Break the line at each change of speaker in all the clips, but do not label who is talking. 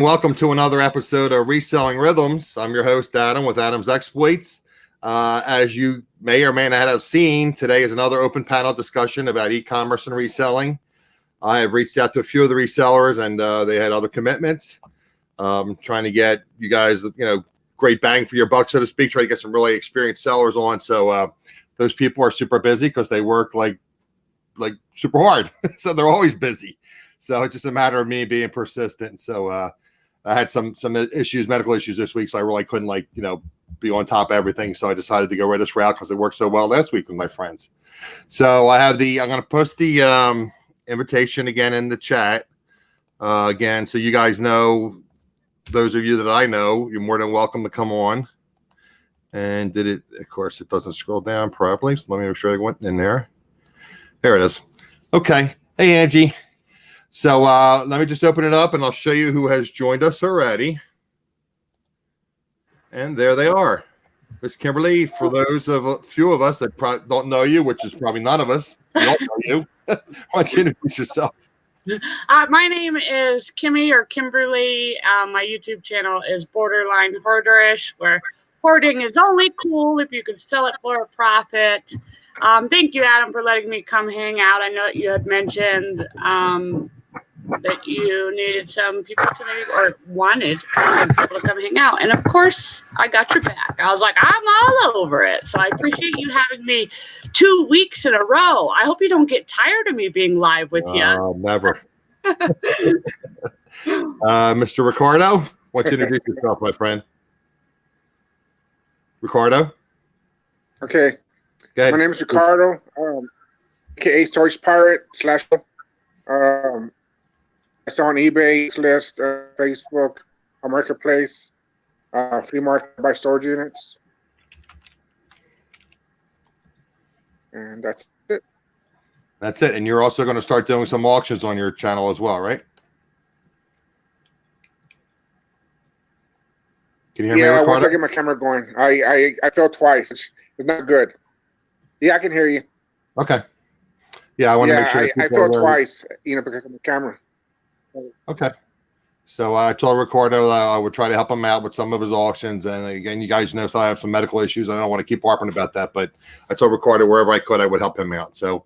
Welcome to another episode of Reselling Rhythms. I'm your host, Adam, with Adam's Exploits. As you may or may not have seen, today is another open panel discussion about e-commerce and reselling. I have reached out to a few of the resellers, and they had other commitments. Trying to get you guys, great bang for your buck, so to speak. Try to get some really experienced sellers on. So those people are super busy because they work like super hard. So they're always busy. So it's just a matter of me being persistent. So I had some issues, medical issues this week, so I really couldn't be on top of everything. So I decided to go right this route because it worked so well last week with my friends. So I'm going to post the invitation again in the chat again, so you guys know. Those of you that I know, you're more than welcome to come on. And of course, it doesn't scroll down properly. So let me make sure I went in there. There it is. Okay. Hey, Angie. So let me just open it up and I'll show you who has joined us already. And there they are. Miss Kimberly, for those of a few of us that don't know you, which is probably none of us, we don't know you. Why don't you introduce yourself?
My name is Kimmy or Kimberly. My YouTube channel is Borderline Hoarderish, where hoarding is only cool if you can sell it for a profit. Thank you, Adam, for letting me come hang out. I know you had mentioned that you needed some people to wanted some people to come hang out. And of course, I got your back. I was like, I'm all over it. So I appreciate you having me 2 weeks in a row. I hope you don't get tired of me being live with you.
Never. Mr. Ricardo, why don't you introduce yourself, my friend? Ricardo?
Okay. My name is Ricardo, aka Storage Pirate / I saw on eBay list, Facebook, a marketplace, free market buy storage units, and that's it.
That's it. And you're also going to start doing some auctions on your channel as well, right? Can you hear me, Ricardo?
Once I get my camera going. I fell twice. It's not good. Yeah, I can hear you.
Okay. Yeah, I want to make sure.
I fell twice, because of the camera.
Okay. So I told Ricardo I would try to help him out with some of his auctions. And again, you guys know, so I have some medical issues. I don't want to keep harping about that, but I told Ricardo wherever I could, I would help him out. So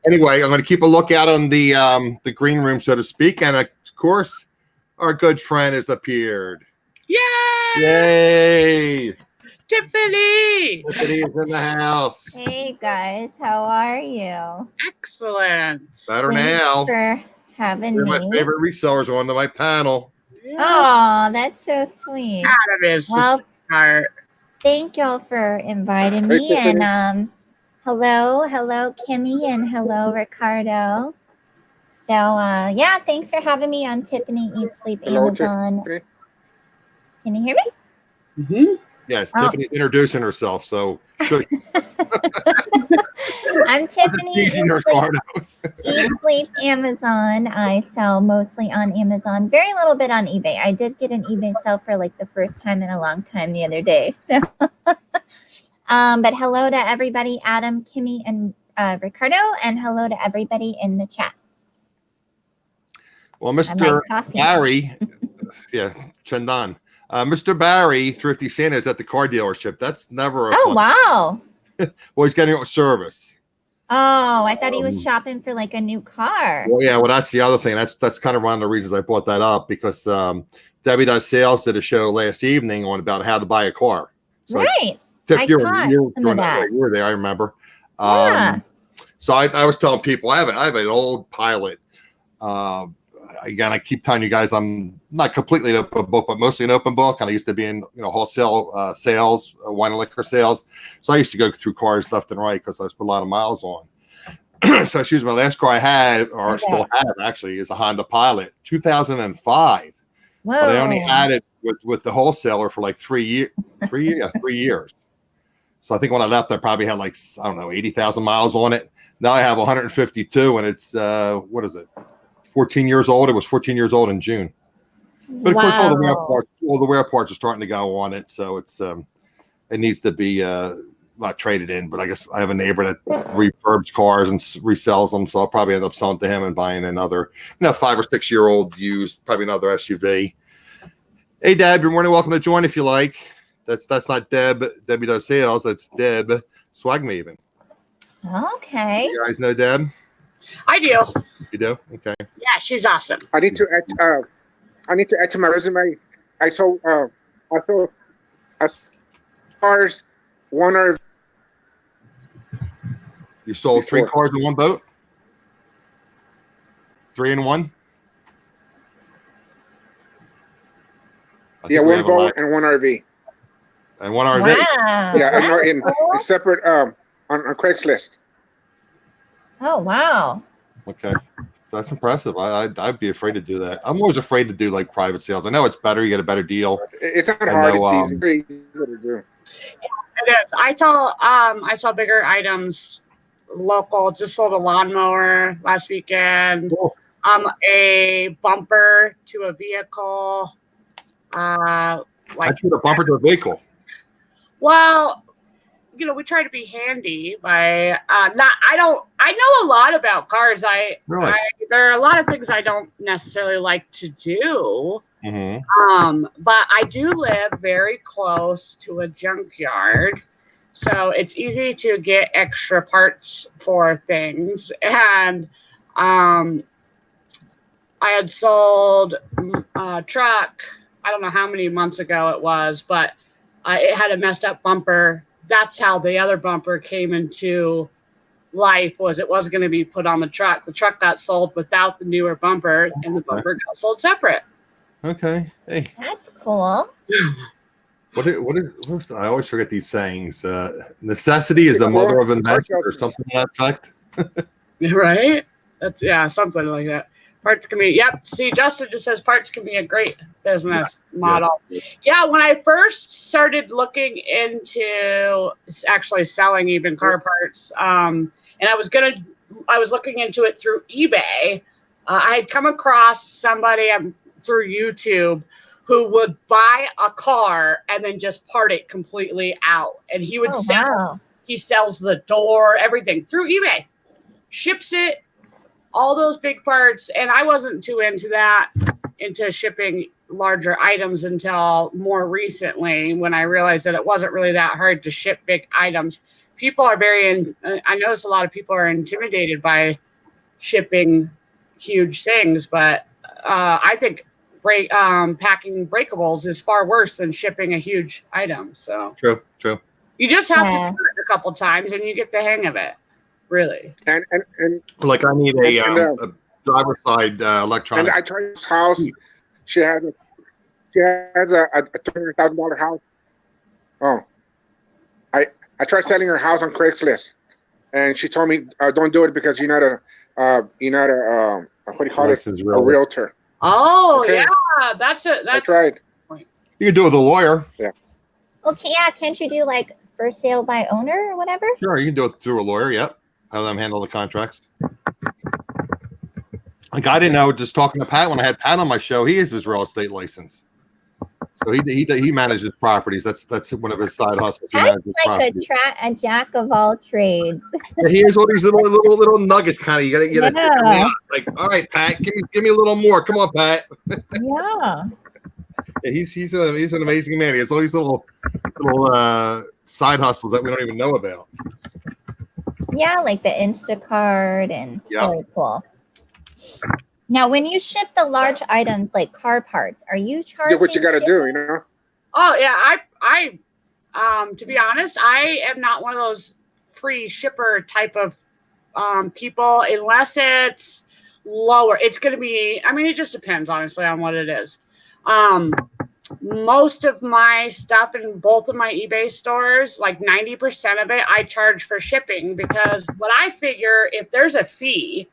anyway, I'm going to keep a lookout on the green room, so to speak. And of course, our good friend has appeared.
Yay!
Yay!
Tiffany!
Tiffany is in the house.
Hey guys, how are you?
Excellent.
Better now.
For having me.
My favorite resellers on my panel.
Oh, that's so sweet.
Adam is
well, thank y'all for inviting me. And hello, Kimmy, and hello, Ricardo. So yeah, thanks for having me on Tiffany Eat Sleep Amazon.
Tiffany.
Can you hear me?
Mm-hmm.
Yes, Tiffany's introducing herself, so
I'm Tiffany Eat Sleep Amazon. I sell mostly on Amazon, very little bit on eBay. I did get an eBay sale for the first time in a long time the other day. So, but hello to everybody, Adam, Kimmy, and Ricardo, and hello to everybody in the chat.
Well, Mr. Barry, Chandan. Mr. Barry, Thrifty Santa, is at the car dealership. That's never a fun
wow.
Well, he's getting a service.
Oh, I thought he was shopping for a new car.
Well, yeah, that's the other thing. That's kind of one of the reasons I brought that up, because Debbie Does Sales did a show last evening on about how to buy a car. So
right.
You were there, I remember.
Yeah.
So I was telling people I have an old Pilot. Again, I keep telling you guys I'm not completely an open book, but mostly an open book. And I used to be in wholesale sales, wine and liquor sales. So I used to go through cars left and right because I put a lot of miles on. So excuse me, my last car I had, or still have actually, is a Honda Pilot, 2005.
Whoa.
But I only had it with the wholesaler for 3 years. 3 years. So I think when I left, I probably had 80,000 miles on it. Now I have 152, and it's 14 years old. It was 14 years old in June. But of course, all the wear parts are starting to go on it, so it's it needs to be not traded in. But I guess I have a neighbor that refurbs cars and resells them, so I'll probably end up selling to him and buying another 5 or 6 year old used, probably another SUV. Hey, Deb, you're more than welcome to join if you like. That's not Deb. Debbie does sales. That's Deb Swagmaven.
Okay.
You guys know Deb?
I do.
You do? Okay.
Yeah, she's awesome.
I need to add to my resume. I sold cars, one or
You sold
Before.
3 cars in one boat? 3 in one? I think we
one
have a
boat
lot.
and one RV.
And one RV.
Wow.
Yeah,
That's
in
cool.
separate on Craigslist.
Oh, wow.
Okay. That's impressive. I'd be afraid to do that. I'm always afraid to do like private sales. I know it's better. You get a better deal.
It's not
I
hard.
know,
It's easy. Very easy to do.
It is. I saw bigger items local. Just sold a lawnmower last weekend.
Cool.
A bumper to a vehicle.
I shoot a bumper to a vehicle.
Well, we try to be handy by I know a lot about cars.
Really?
There are a lot of things I don't necessarily like to do.
Mm-hmm.
But I do live very close to a junkyard, so it's easy to get extra parts for things. And I had sold a truck, I don't know how many months ago it was, but it had a messed up bumper. That's how the other bumper came into life, was it was going to be put on the truck. The truck got sold without the newer bumper, and the bumper got sold separate.
Okay. Hey.
That's cool.
I always forget these sayings. Necessity is the mother of invention, or something to that effect.
Right? That's something like that. Parts can be, yep. See, Justin just says parts can be a great business model. Yeah, when I first started looking into actually selling even car parts, and I was looking into it through eBay. I had come across somebody through YouTube who would buy a car and then just part it completely out, and he would sell.
Wow.
He sells the door, everything through eBay, ships it. All those big parts, and I wasn't too into shipping larger items until more recently, when I realized that it wasn't really that hard to ship big items. People are I notice a lot of people are intimidated by shipping huge things, but I think packing breakables is far worse than shipping a huge item. So
True.
you just have to do it a couple times, and you get the hang of it. Really.
And
Like I need a driver's side electronic.
And I tried this house. She has a $200,000 house. Oh, I tried selling her house on Craigslist, and she told me don't do it because you're not a what do you call it? A realtor.
Oh,
okay.
Yeah, that's
I tried.
You can do it with a lawyer.
Yeah.
Okay, yeah. Can't you do like for sale by owner or whatever?
Sure, you can do it through a lawyer. Yep. Have them handle the contracts. Like I didn't know. Just talking to Pat when I had Pat on my show, he has his real estate license, so he manages properties. That's one of his side hustles.
That's like a jack of all trades.
Yeah, he has all these little nuggets. Kind of, you gotta get
Yeah.
like, all right, Pat, give me a little more. Come on, Pat.
Yeah.
Yeah, he's an amazing man. He has all these little side hustles that we don't even know about.
Yeah, like the Instacart and very cool. Now, when you ship the large items like car parts, are you charging?
Do what you got to do, you know.
Oh yeah, I to be honest, I am not one of those free shipper type of people unless it's lower. It's going to be. I mean, it just depends honestly on what it is. Most of my stuff in both of my eBay stores, like 90% of it, I charge for shipping, because what I figure, if there's a fee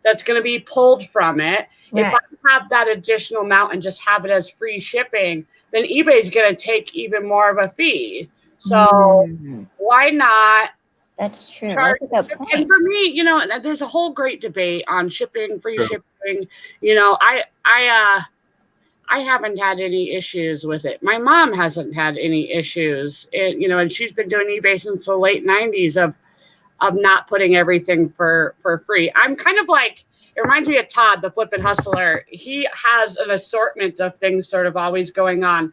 that's going to be pulled from it, if I have that additional amount and just have it as free shipping, then eBay is going to take even more of a fee. So why not?
That's true. That's a good point.
And for me, there's a whole great debate on shipping, free shipping. I haven't had any issues with it. My mom hasn't had any issues, and she's been doing eBay since the late 90s of not putting everything for free. I'm kind of like, it reminds me of Todd, the flippin' hustler. He has an assortment of things sort of always going on.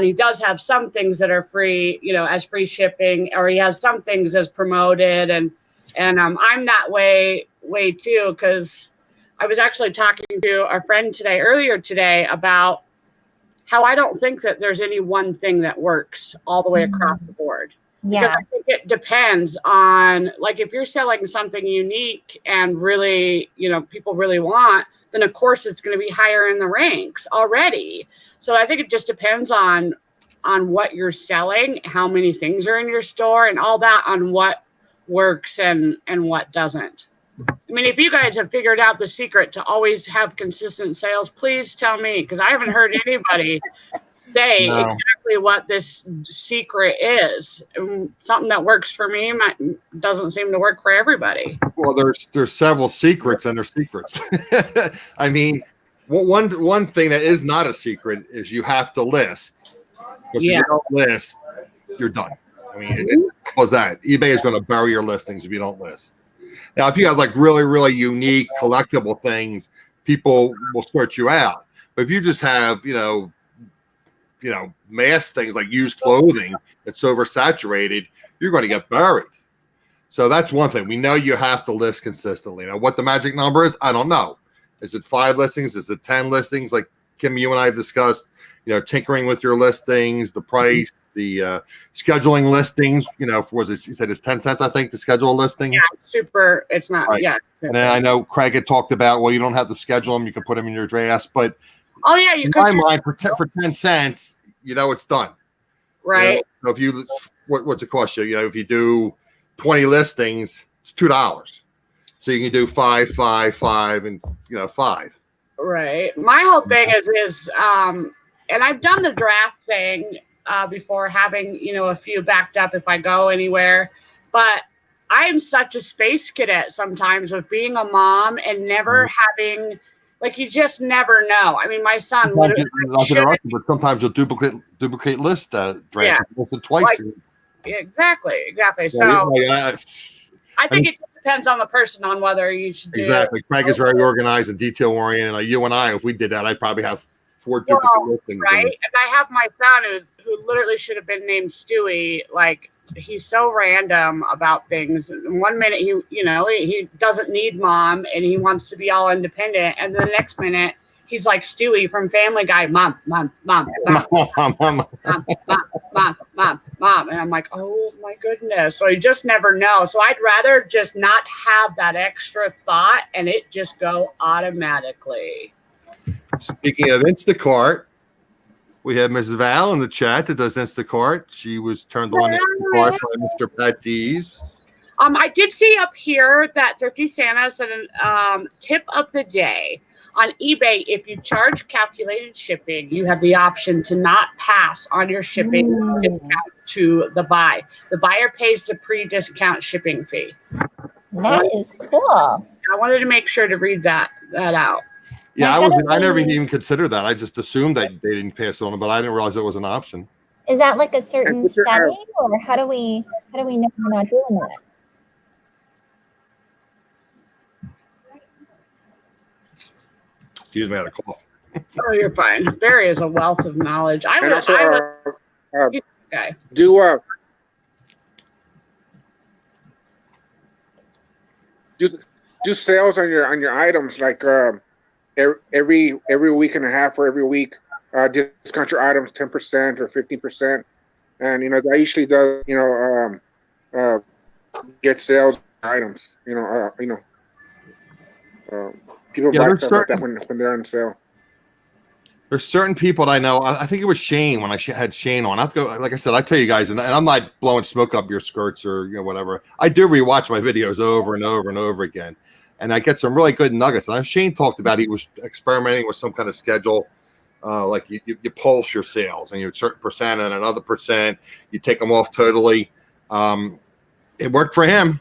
He does have some things that are free, as free shipping, or he has some things as promoted, and I'm that way too, because I was actually talking to a friend earlier today about how I don't think that there's any one thing that works all the way across the board.
Yeah.
Because I think it depends on, like, if you're selling something unique and really, people really want, then of course it's going to be higher in the ranks already. So I think it just depends on what you're selling, how many things are in your store, and all that, on what works and what doesn't. I mean, if you guys have figured out the secret to always have consistent sales, please tell me, because I haven't heard anybody say exactly what this secret is. Something that works for me doesn't seem to work for everybody.
Well, there's several secrets, and they're secrets. I mean, one thing that is not a secret is you have to list. Because if you don't list, you're done. I mean, it's simple as that. eBay is going to bury your listings if you don't list. Now, if you have like really, really unique collectible things, people will sort you out. But if you just have, mass things like used clothing that's oversaturated, you're going to get buried. So that's one thing. We know you have to list consistently. Now, what the magic number is, I don't know. Is it 5 listings? Is it 10 listings? Like Kim, you and I have discussed, tinkering with your listings, the price, the scheduling listings, you said it's 10 cents, I think, to schedule a listing.
Yeah, it's not, right. Yeah.
And then I know Craig had talked about, well, you don't have to schedule them, you can put them in your drafts, but
you
in my mind, for 10 cents, it's done.
Right.
So if you, what's it cost you? If you do 20 listings, it's $2. So you can do 5, 5, 5, and 5. Right.
My whole thing is and I've done the draft thing before, having, a few backed up if I go anywhere. But I am such a space cadet sometimes with being a mom and never having, like, you just never know. I mean, my son
sometimes you'll duplicate list drafts twice.
Exactly. So I think it depends on the person on whether you should do
exactly. Craig is very organized and detail oriented. Like you and I, if we did that, I'd probably have 4 duplicate listings.
Right. And I have my son who literally should have been named Stewie. Like, he's so random about things. And 1 minute he doesn't need mom and he wants to be all independent, and the next minute he's like Stewie from Family Guy, mom, mom, mom, mom, mom, mom, mom, mom, mom. And I'm like, oh my goodness. So you just never know. So I'd rather just not have that extra thought and it just go automatically.
Speaking of Instacart, we have Mrs. Val in the chat that does Instacart. She was turned on to Instacart by Mr. Pat Dees.
I did see up here that Thrifty Santa said tip of the day. On eBay, if you charge calculated shipping, you have the option to not pass on your shipping discount to the buy. The buyer pays the pre-discount shipping fee.
That is cool.
I wanted to make sure to read that out.
Yeah, I never even considered that. I just assumed that they didn't pass it on, but I didn't realize it was an option.
Is that like a certain setting, or how do we know we're not doing that?
Excuse me, I had a cough.
Oh, you're fine. Barry is a wealth of knowledge.
Do sales on your items, like every week and a half or every week, discount your items 10% or 15%, and that usually does get sales items. People buy stuff like that when they're on sale.
There's certain people that I know. I think it was Shane when I had Shane on. I have to go, like I said, I tell you guys, and I'm not blowing smoke up your skirts or whatever. I do rewatch my videos over and over and over again, and I get some really good nuggets. And Shane talked about he was experimenting with some kind of schedule, like you pulse your sales, and you're a certain percent and another percent, you take them off totally. It worked for him.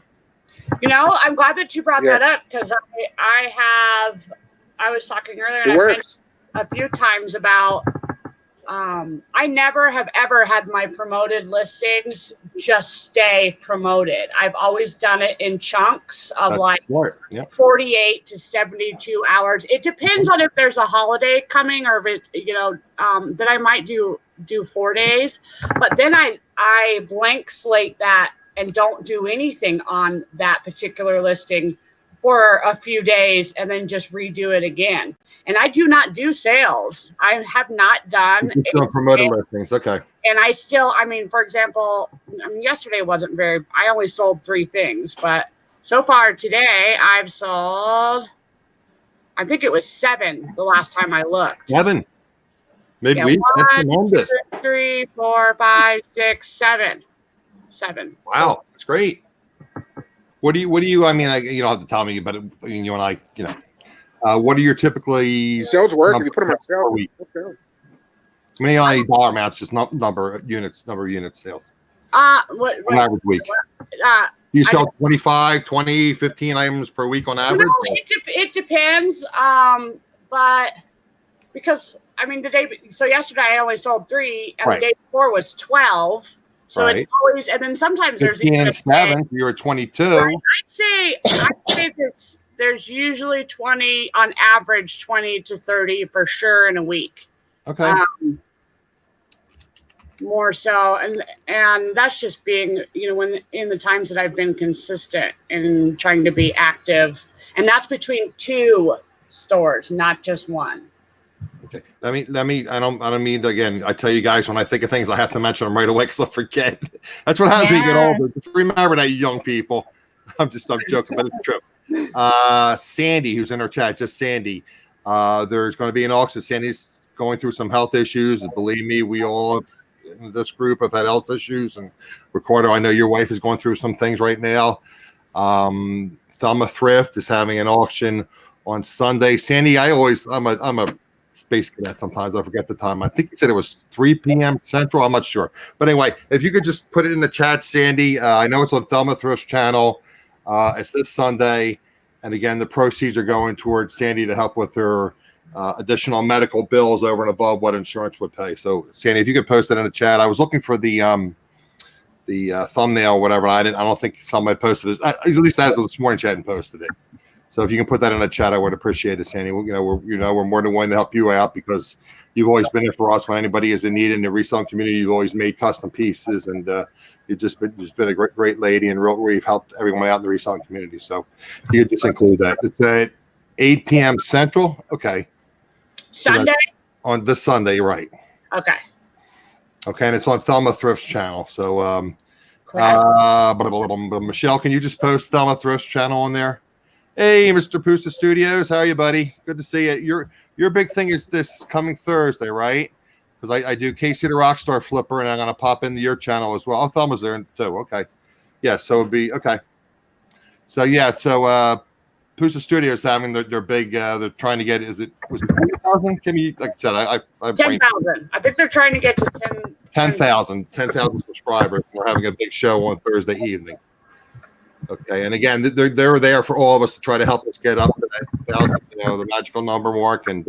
I'm glad that you brought that up, because I was talking earlier, and I mentioned a few times about I never have ever had my promoted listings just stay promoted. I've always done it in chunks of
That's
like
smart. Yep.
48 to 72 hours. It depends on if there's a holiday coming or if it's, then I might do 4 days, but then I blank slate that and don't do anything on that particular listing for a few days and then just redo it again. And I do not do sales. I have not done
promoted listings. Okay.
And I still, for example, yesterday wasn't I only sold 3 things, but so far today I've sold, I think it was 7 the last time I looked.
7 midweek.
Yeah, 1, 2, 3, 4, 5, 6, 7. 7.
Wow, that's great. What do you? You don't have to tell me, but you and I, what are your typically
sales work? If you put them on sale,
many dollar amounts, just number of units sales.
What
on average week? You sell 25, 20, 15 items per week on average?
It depends. But because yesterday I only sold 3, and the day before was 12. So it's always, and then sometimes there's even
7. You're at 22.
Right. I'd say there's usually 20 on average, 20 to 30 for sure in a week.
Okay.
More so, and that's just being, when in the times that I've been consistent and trying to be active, and that's between 2 stores, not just 1.
Okay. Let me. I don't mean to, again. I tell you guys, when I think of things, I have to mention them right away because I forget. That's what happens when you get older. Just remember that, you young people. I'm joking, but it's true. Sandy, who's in our chat, just Sandy. There's going to be an auction. Sandy's going through some health issues, and believe me, we all in this group have had health issues. And Ricardo, I know your wife is going through some things right now. Thelma Thrift is having an auction on Sunday. Sandy, I'm a space cadet. Sometimes I forget the time. I think he said it was 3 p.m. Central. I'm not sure. But anyway, if you could just put it in the chat, Sandy. I know it's on Thelma Thrift's channel. It's this Sunday. And again, the proceeds are going towards Sandy to help with her additional medical bills over and above what insurance would pay. So Sandy, if you could post it in the chat. I was looking for the thumbnail or whatever. I don't think somebody posted it. At least as of this morning, she hadn't posted it. So if you can put that in the chat, I would appreciate it, Sandy. We're more than willing to help you out because you've always been there for us when anybody is in need in the reselling community. You've always made custom pieces, and you've just been a great lady, and we've helped everyone out in the reselling community. So you could just include that. It's at 8 p.m. Central. Okay.
Sunday?
On this Sunday, right?
Okay.
Okay, and it's on Thelma Thrift's channel. So, Michelle, can you just post Thelma Thrift's channel on there? Hey, Mr. Pusa Studios, how are you, buddy? Good to see you. Your big thing is this coming Thursday, right? Because I do Casey the Rockstar Flipper, and I'm going to pop into your channel as well. Oh, Thelma's there too. Okay. Yeah, so it'd be okay. So Pusa Studios having their big. They're trying to get. Was it 20,000? Can you, like I said, I
10,000. I think they're trying to get to
10,000 subscribers. We're having a big show on Thursday evening. Okay, and again, they're there for all of us to try to help us get up to that 1,000, the magical number mark, and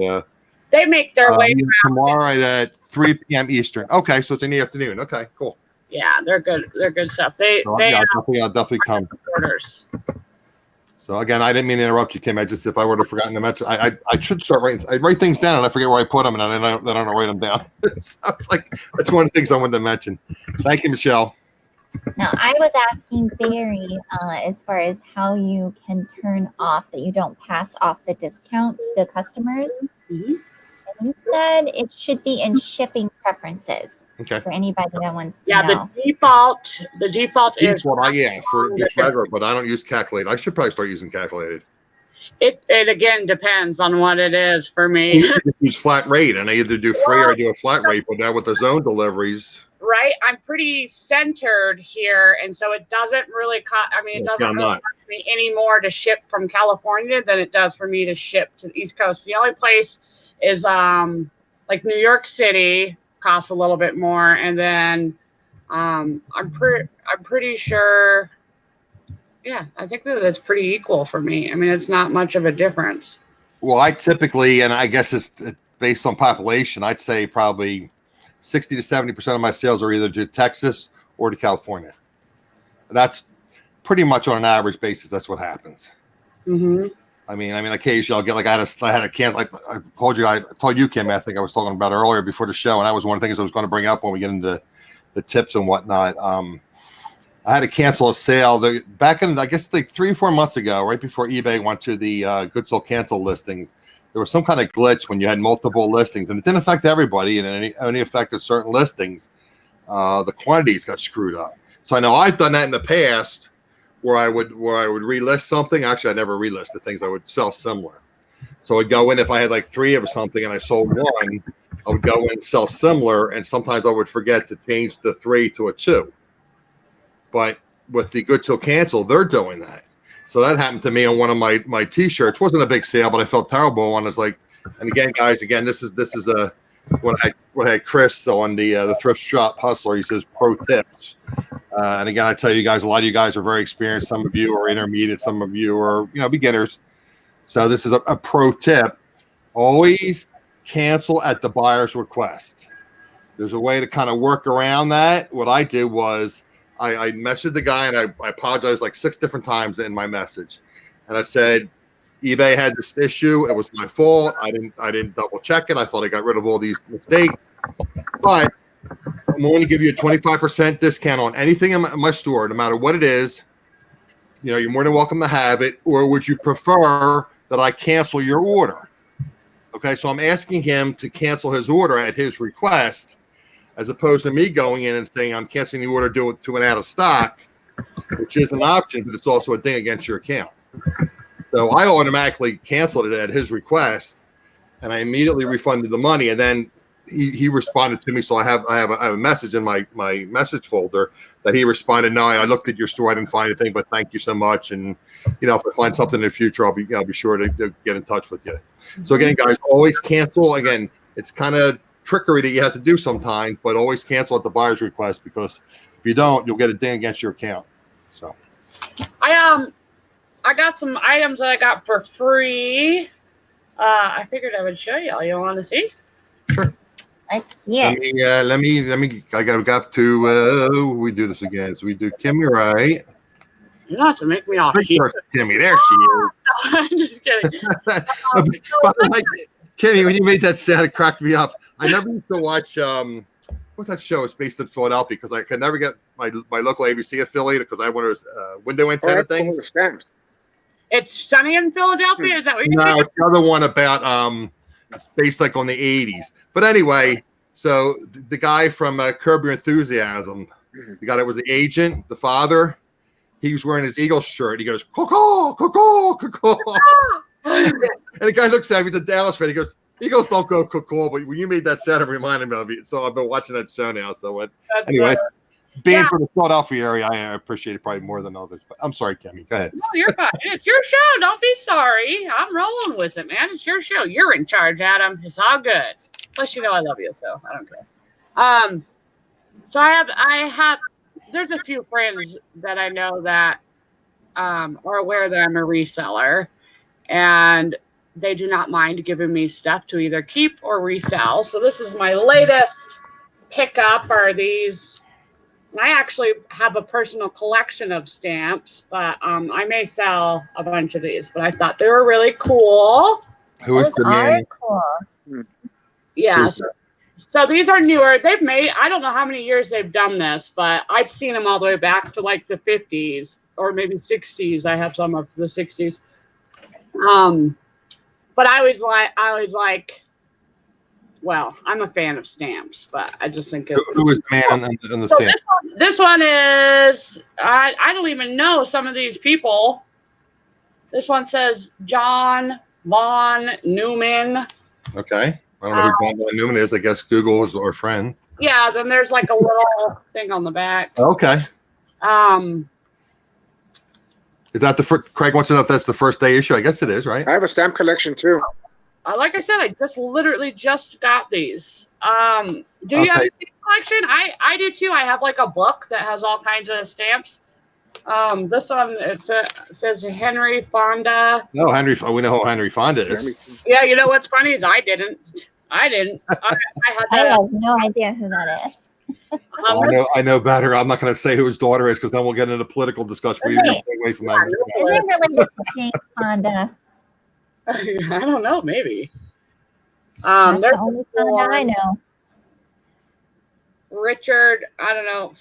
they make their way around
tomorrow at 3 p.m. Eastern. Okay, so it's in the afternoon. Okay, cool.
Yeah, they're good. They're good stuff. I'll
definitely come.
Orders.
So again, I didn't mean to interrupt you, Kim. If I would have forgotten to mention, I should start writing. I write things down and I forget where I put them, and then I don't write them down. So it's like that's one of the things I wanted to mention. Thank you, Michelle.
Now, I was asking Barry as far as how you can turn off that you don't pass off the discount to the customers.
Mm-hmm.
And he said it should be in shipping preferences.
Okay.
For anybody that wants to know.
Yeah, the default is
for just regular, but I don't use calculated. I should probably start using calculated.
It again depends on what it is for me.
Use flat rate, and I either do free or I do a flat rate. But now with the zone deliveries.
Right, I'm pretty centered here, and so it doesn't really cost. It doesn't really cost me any more to ship from California than it does for me to ship to the East Coast. The only place is like New York City costs a little bit more, and then I'm pretty sure. Yeah, I think that it's pretty equal for me. It's not much of a difference.
Well, I typically, and I guess it's based on population, I'd say probably 60 to 70% of my sales are either to Texas or to California. And that's pretty much on an average basis. That's what happens.
Mm-hmm.
I mean, occasionally I'll get like I had a can, like I told you, Kim. I think I was talking about earlier before the show, and that was one of the things I was going to bring up when we get into the tips and whatnot. I had to cancel a sale back in, I guess, like 3 or 4 months ago, right before eBay went to the good sold cancel listings. There was some kind of glitch when you had multiple listings, and it didn't affect everybody, and it only affected certain listings. The quantities got screwed up. So I know I've done that in the past, where I would relist something. Actually, I never relisted things. I would sell similar. So I'd go in, if I had like 3 of something and I sold 1, I would go in and sell similar, and sometimes I would forget to change the 3 to a 2. But with the good till cancel, they're doing that. So that happened to me on one of my t-shirts. Wasn't a big sale, but I felt terrible. And it's like, and again, guys, this is a what I had Chris on the thrift shop hustler. He says pro tips. And again, I tell you guys, a lot of you guys are very experienced. Some of you are intermediate. Some of you are beginners. So this is a pro tip. Always cancel at the buyer's request. There's a way to kind of work around that. What I did was I messaged the guy, and I apologized like 6 different times in my message. And I said, eBay had this issue. It was my fault. I didn't double check it. I thought I got rid of all these mistakes. But I'm going to give you a 25% discount on anything in my store, no matter what it is. You're more than welcome to have it. Or would you prefer that I cancel your order? Okay, so I'm asking him to cancel his order at his request, as opposed to me going in and saying I'm canceling the order due to an out of stock, which is an option, but it's also a thing against your account. So I automatically canceled it at his request, and I immediately refunded the money. And then he responded to me. So I have a message in my message folder that he responded. No, I looked at your store. I didn't find anything, but thank you so much. And if I find something in the future, I'll be sure to get in touch with you. So again, guys, always cancel. Again, it's kind of trickery that you have to do sometimes, but always cancel at the buyer's request, because if you don't, you'll get a ding against your account. So
I got some items that I got for free. I figured I would show y'all. You want to see?
Sure.
Let's see it.
Let me. I got to. We do this again. So we do Kimmy, right?
Not to make me all heat.
Kimmy, there she is.
I'm just kidding.
Kimmy, when you made that sound, it cracked me up. I never used to watch. What's that show? It's based in Philadelphia, because I could never get my local ABC affiliate, because I wanted window antenna things.
Stamps.
It's sunny in Philadelphia. Is that what you're saying?
No, it's the other one about it's based like on the 80s. But anyway, so the guy from Curb Your Enthusiasm, the guy that was the agent, the father, he was wearing his Eagles shirt. He goes, "Caw, caw, caw, caw." And the guy looks at him. He's a Dallas fan. He goes, "Eagles don't go caw," but when you made that sound, it reminded me of it. So I've been watching that show now. So anyway. Being from the Philadelphia area, I appreciate it probably more than others. But I'm sorry, Kimmy. Go ahead.
No, you're fine. It's your show. Don't be sorry. I'm rolling with it, man. It's your show. You're in charge, Adam. It's all good. Plus, I love you, so I don't care. So I have. There's a few friends that I know that are aware that I'm a reseller, and they do not mind giving me stuff to either keep or resell. So this is my latest pickup. Are these? I actually have a personal collection of stamps, but I may sell a bunch of these. But I thought they were really cool.
Who is the man?
Cool.
Yeah. So these are newer. They've made, I don't know how many years they've done this, but I've seen them all the way back to like the 50s or maybe 60s. I have some up to the 60s. But I always like. Well, I'm a fan of stamps, but I just think it's...
Who is the man on the stamp?
This one is... I don't even know some of these people. This one says John Von Neumann.
Okay. I don't know who John Von Neumann is. I guess Google is our friend.
Yeah, then there's like a little thing on the back.
Okay. Is that Craig wants to know if that's the first day issue? I guess it is, right?
I have a stamp collection too.
Like I said, I literally just got these. Do you have a stamp collection? I do too. I have like a book that has all kinds of stamps. This one, it says Henry Fonda.
No, we know who Henry Fonda is.
Yeah, you know what's funny is I didn't. I didn't. I had
I
that.
have no idea who that is.
I know better. I'm not going to say who his daughter is because then we'll get into political discussion. We
Wait.
stay away from
Yeah,
that.
Is it related to Jane Fonda?
I don't know. Maybe.
That's
There's
the only Fonda I know.
Richard. I don't know.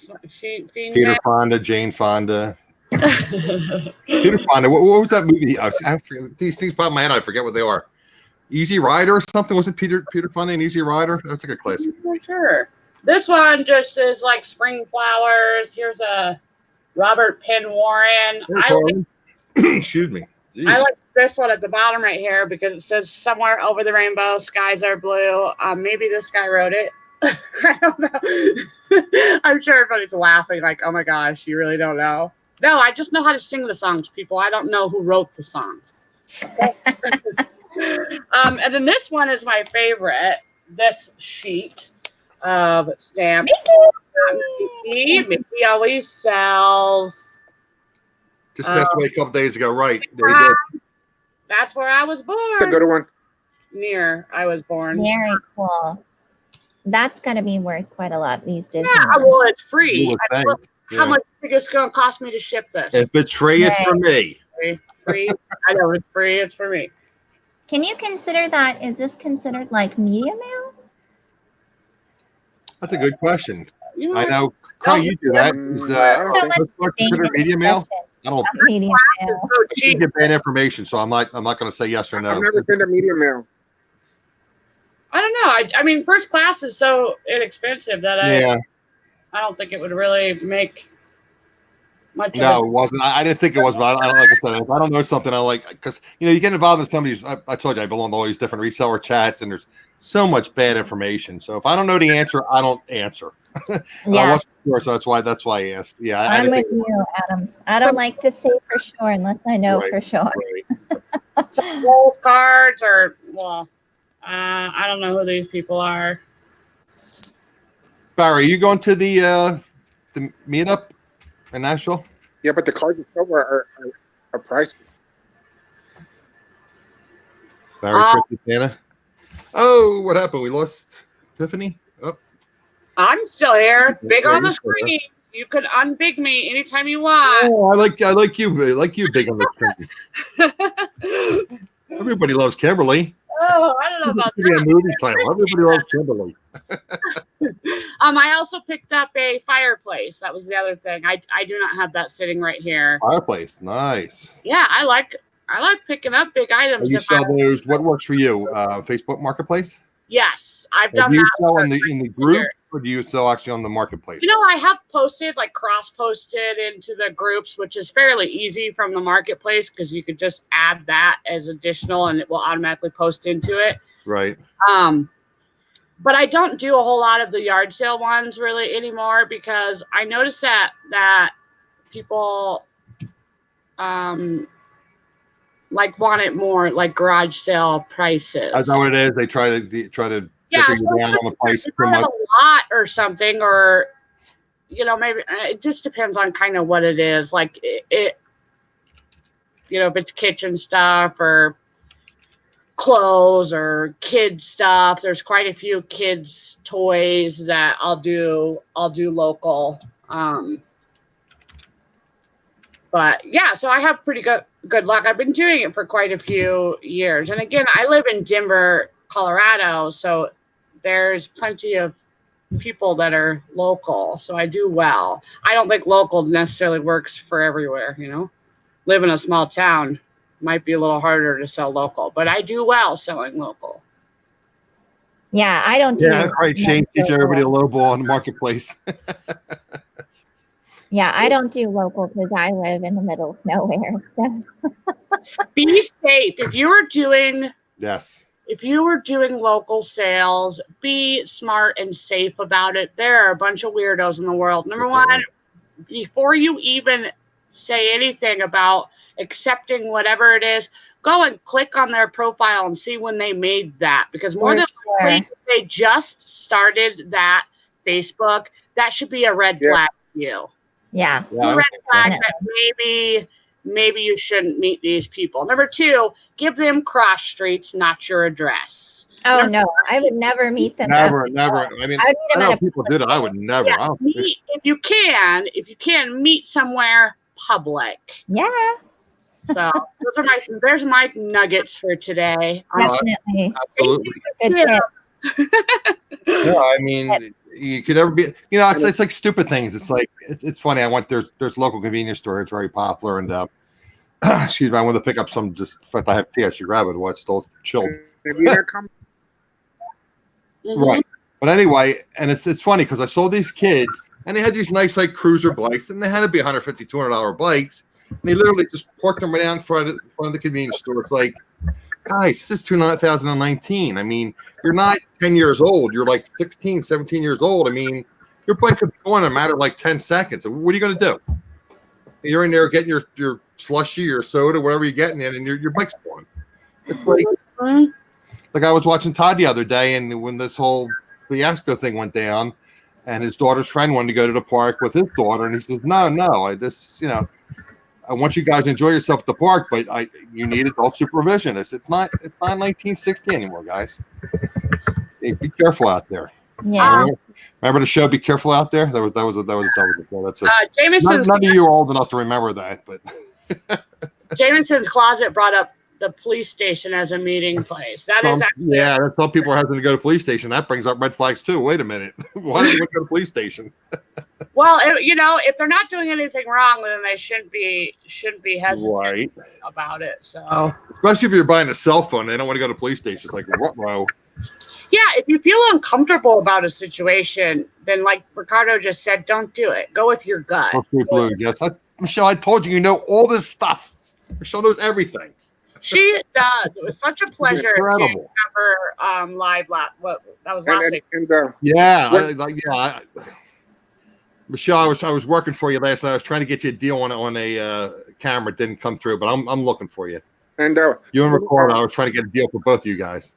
Peter Fonda, Jane Fonda. Peter Fonda. What was that movie? I forget, these things pop in my head. I forget what they are. Easy Rider or something? Was it Peter Fonda and Easy Rider? That's like a classic.
I'm not sure. This one just is like spring flowers. Here's a Robert Penn Warren.
Excuse me. Jeez.
I like this one at the bottom right here because it says somewhere over the rainbow, skies are blue. Maybe this guy wrote it. I don't know. I'm sure everybody's laughing like, oh my gosh, you really don't know. No, I just know how to sing the songs, people. I don't know who wrote the songs. And then this one is my favorite. This sheet of stamps. Mickey always sells.
Just passed away a couple days ago, right? There you go.
That's where I was born.
That's a good one.
Near I was born.
Very cool. That's going to be worth quite a lot, these Disney
Yeah,
ones.
well, it's free.
Yeah.
How much is it going to cost me to ship this?
If it's free, it's for me.
Free. I know it's free. It's for me.
Can you consider that? Is this considered like media mail?
That's a good question.
You know,
I know. Cry, you do that. Is considered media mail? I don't
media mail.
so
you
cheap.
get bad information, so I'm not going to say yes or no.
I've never been to media mail.
I don't know. I mean, first class is so inexpensive that I don't think it would really make much.
No, it wasn't. I didn't think it was, but I don't like I said. If I don't know something, I like because you get involved in some of these. I told you I belong to all these different reseller chats, and there's so much bad information. So if I don't know the answer, I don't answer. I wasn't sure, so that's why I asked. Yeah,
I'm with you, Adam. I don't like to say for sure unless I know for sure.
Right.
Some gold cards or I don't know who these people are.
Barry, are you going to the meetup in Nashville?
Yeah, but the cards itself are pricey.
Barry, Tana. Oh, what happened? We lost Tiffany. Oh,
I'm still here. Big on the screen. You can unbig me anytime you want.
Oh, I like you. I like you big on the screen. Everybody loves Kimberly.
Oh, I don't know about
that. A movie title. Everybody loves Kimberly.
I also picked up a fireplace. That was the other thing. I do not have that sitting right here.
Fireplace, nice.
Yeah, I like picking up big items.
You sell those. What works for you? Facebook Marketplace.
Yes, I've done
that. Do you
that.
sell in the group, or do you sell actually on the marketplace?
I have posted, like cross-posted into the groups, which is fairly easy from the marketplace because you could just add that as additional, and it will automatically post into it.
Right.
But I don't do a whole lot of the yard sale ones really anymore because I noticed that people like want it more like garage sale prices.
That's not what it is. They try to
yeah,
so down on the price too much.
A lot or something, or maybe it just depends on kind of what it is. Like it if it's kitchen stuff or clothes or kids stuff. There's quite a few kids toys that I'll do local. But yeah, so I have pretty good luck. I've been doing it for quite a few years. And again, I live in Denver, Colorado, so there's plenty of people that are local. So I do well. I don't think local necessarily works for everywhere, Live in a small town might be a little harder to sell local, but I do well selling local.
Yeah, I don't do.
Yeah, right. Shane teach everybody a lowball on the marketplace.
Yeah, I don't do local because I live in the middle of nowhere. So
be safe if you are doing.
Yes.
If you were doing local sales, be smart and safe about it. There are a bunch of weirdos in the world. Number one, before you even say anything about accepting whatever it is, go and click on their profile and see when they made that. Because more than likely, they just started that Facebook. That should be a red flag for you.
Yeah.
Red flag that maybe you shouldn't meet these people. Number 2, give them cross streets, not your address.
Oh, no, I would never meet them.
Never. I mean, I know people do that. I would never.
Yeah, meet, if you can meet somewhere public.
Yeah.
So there's my nuggets for today.
Definitely.
Absolutely.
Good tip.
Yeah, I mean, you could never be. You know, it's like stupid things. It's like it's funny. There's local convenience store. It's very popular, and excuse me, I want to pick up some. Just in fact, I have tea. I should grab it. What's still chilled. Right. But anyway, and it's funny because I saw these kids and they had these nice like cruiser bikes, and they had to be $150, $200 bikes, and they literally just parked them right down in front of the convenience store. It's like, guys, this is 2019. I mean, you're not 10 years old. You're like 16, 17 years old. I mean, your bike could go in a matter of like 10 seconds. What are you going to do? You're in there getting your slushy, your soda, whatever you're getting in, and your bike's going. It's like I was watching Todd the other day, and when this whole fiasco thing went down, and his daughter's friend wanted to go to the park with his daughter, and he says, no, I want you guys to enjoy yourself at the park, but you need adult supervision. It's not 1960 anymore, guys. Hey, be careful out there.
Yeah.
Remember the show Be Careful Out There? That was a television show. That's
Jameson's
none of you are old enough to remember that, but
Jameson's Closet brought up the police station as a meeting place. That's
some people are hesitant to go to the police station. That brings up red flags too. Wait a minute. Why do you want to go to the police station?
Well, if they're not doing anything wrong, then they shouldn't be hesitant about it. So,
especially if you're buying a cell phone, they don't want to go to police stations. Like, what?
Yeah, if you feel uncomfortable about a situation, then like Ricardo just said, don't do it. Go with your gut.
Yes, Michelle, I told you, you know all this stuff. Michelle knows everything.
She does. It was such a pleasure to have her live. That was last week.
Michelle, I was working for you last night. I was trying to get you a deal on a camera. It didn't come through, but I'm looking for you.
And
you and Ricardo, I was trying to get a deal for both of you guys.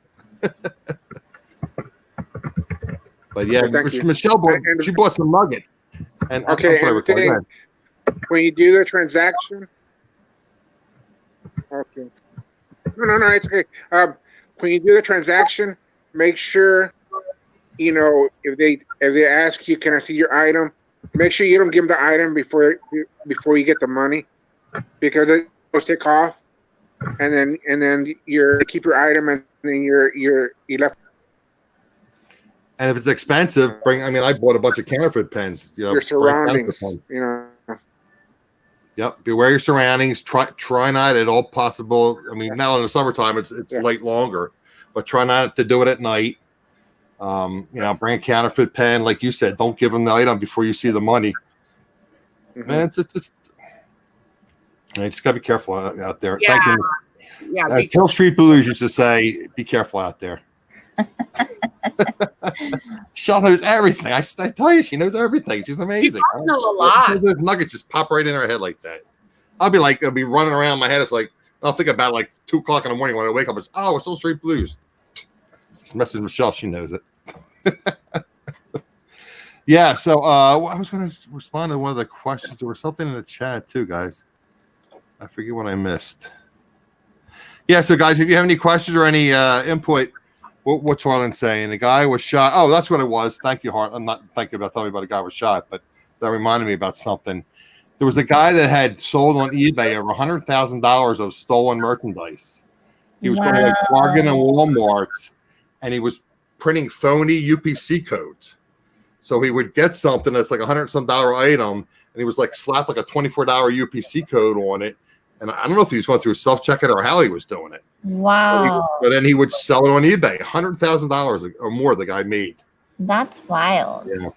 But yeah, Michelle bought some nuggets. And
when you do the transaction, okay. No, it's okay. When you do the transaction, make sure if they ask you, can I see your item? Make sure you don't give them the item before you get the money, because it will take off, and then you keep your item, and then you're left.
And if it's expensive, I bought a bunch of counterfeit pens.
Your surroundings,
Yep. Beware your surroundings. Try not at all possible. Now in the summertime, it's late longer, but try not to do it at night. Bring a counterfeit pen, like you said. Don't give them the item before you see the money. Mm-hmm. Man, it's just you just gotta be careful out there.
Yeah.
Thank you. Yeah. Hill Street Blues used to say, "Be careful out there." She knows everything. I tell you, she knows everything. She's amazing.
She knows a lot.
Those nuggets just pop right in her head like that. I'll be running around my head. It's like I'll think about like 2:00 in the morning when I wake up. It's Hill Street Blues. Just message Michelle. She knows it. Yeah. So I was going to respond to one of the questions. There was something in the chat too, guys. I forget what I missed. Yeah. So guys, if you have any questions or any input. What's Harlan saying? The guy was shot. Oh, that's what it was. Thank you, Harlan. I'm not thinking about telling me about a guy was shot, but that reminded me about something. There was a guy that had sold on eBay over $100,000 of stolen merchandise. He was going to bargain in Walmart's, and he was printing phony UPC codes. So he would get something that's like $100 item, and he was like slapped like a $24 UPC code on it. And I don't know if he was going through self-checkout or how he was doing it.
Wow.
But then he would sell it on eBay. $100,000 or more the guy made.
That's wild.
Yeah.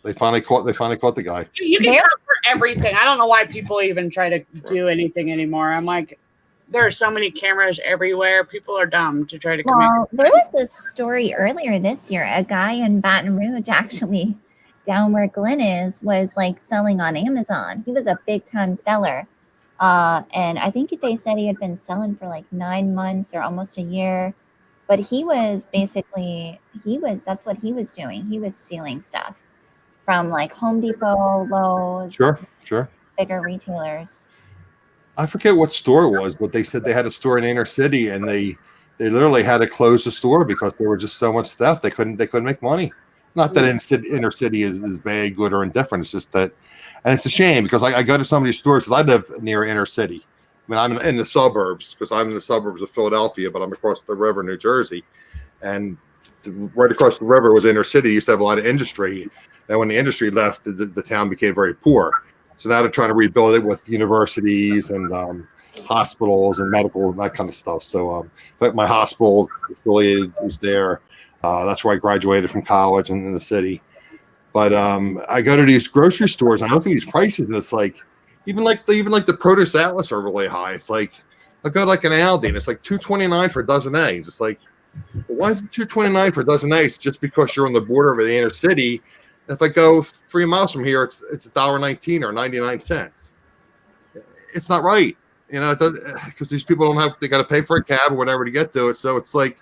They finally caught the guy.
You can cover everything. I don't know why people even try to do anything anymore. I'm like, there are so many cameras everywhere. People are dumb to try to come in.
There was a story earlier this year. A guy in Baton Rouge, actually down where Glenn is, was like selling on Amazon. He was a big time seller. And I think they said he had been selling for like 9 months or almost a year, but that's what he was doing. He was stealing stuff from like Home Depot, Lowe's,
sure,
bigger retailers.
I forget what store it was, but they said they had a store in the inner city, and they literally had to close the store because there were just so much theft. They couldn't make money. Not that inner city is bad, good, or indifferent. It's just that, and it's a shame because I go to some of these stores because I live near inner city. I mean, I'm in the suburbs because I'm in the suburbs of Philadelphia, but I'm across the river, New Jersey, and right across the river was inner city. Used to have a lot of industry, and when the industry left, the town became very poor. So now they're trying to rebuild it with universities and hospitals and medical and that kind of stuff. So, but my hospital affiliated is there. That's where I graduated from college in the city. But I go to these grocery stores. I look at these prices, and it's like even like the produce outlets are really high. It's like I go to like an Aldi, and it's like $2.29 for a dozen eggs. It's like, well, why is it $2.29 for a dozen eggs? Just because you're on the border of the inner city. And if I go 3 miles from here, it's $1.19 or 99 cents. It's not right, you know, because these people they got to pay for a cab or whatever to get to it. So it's like,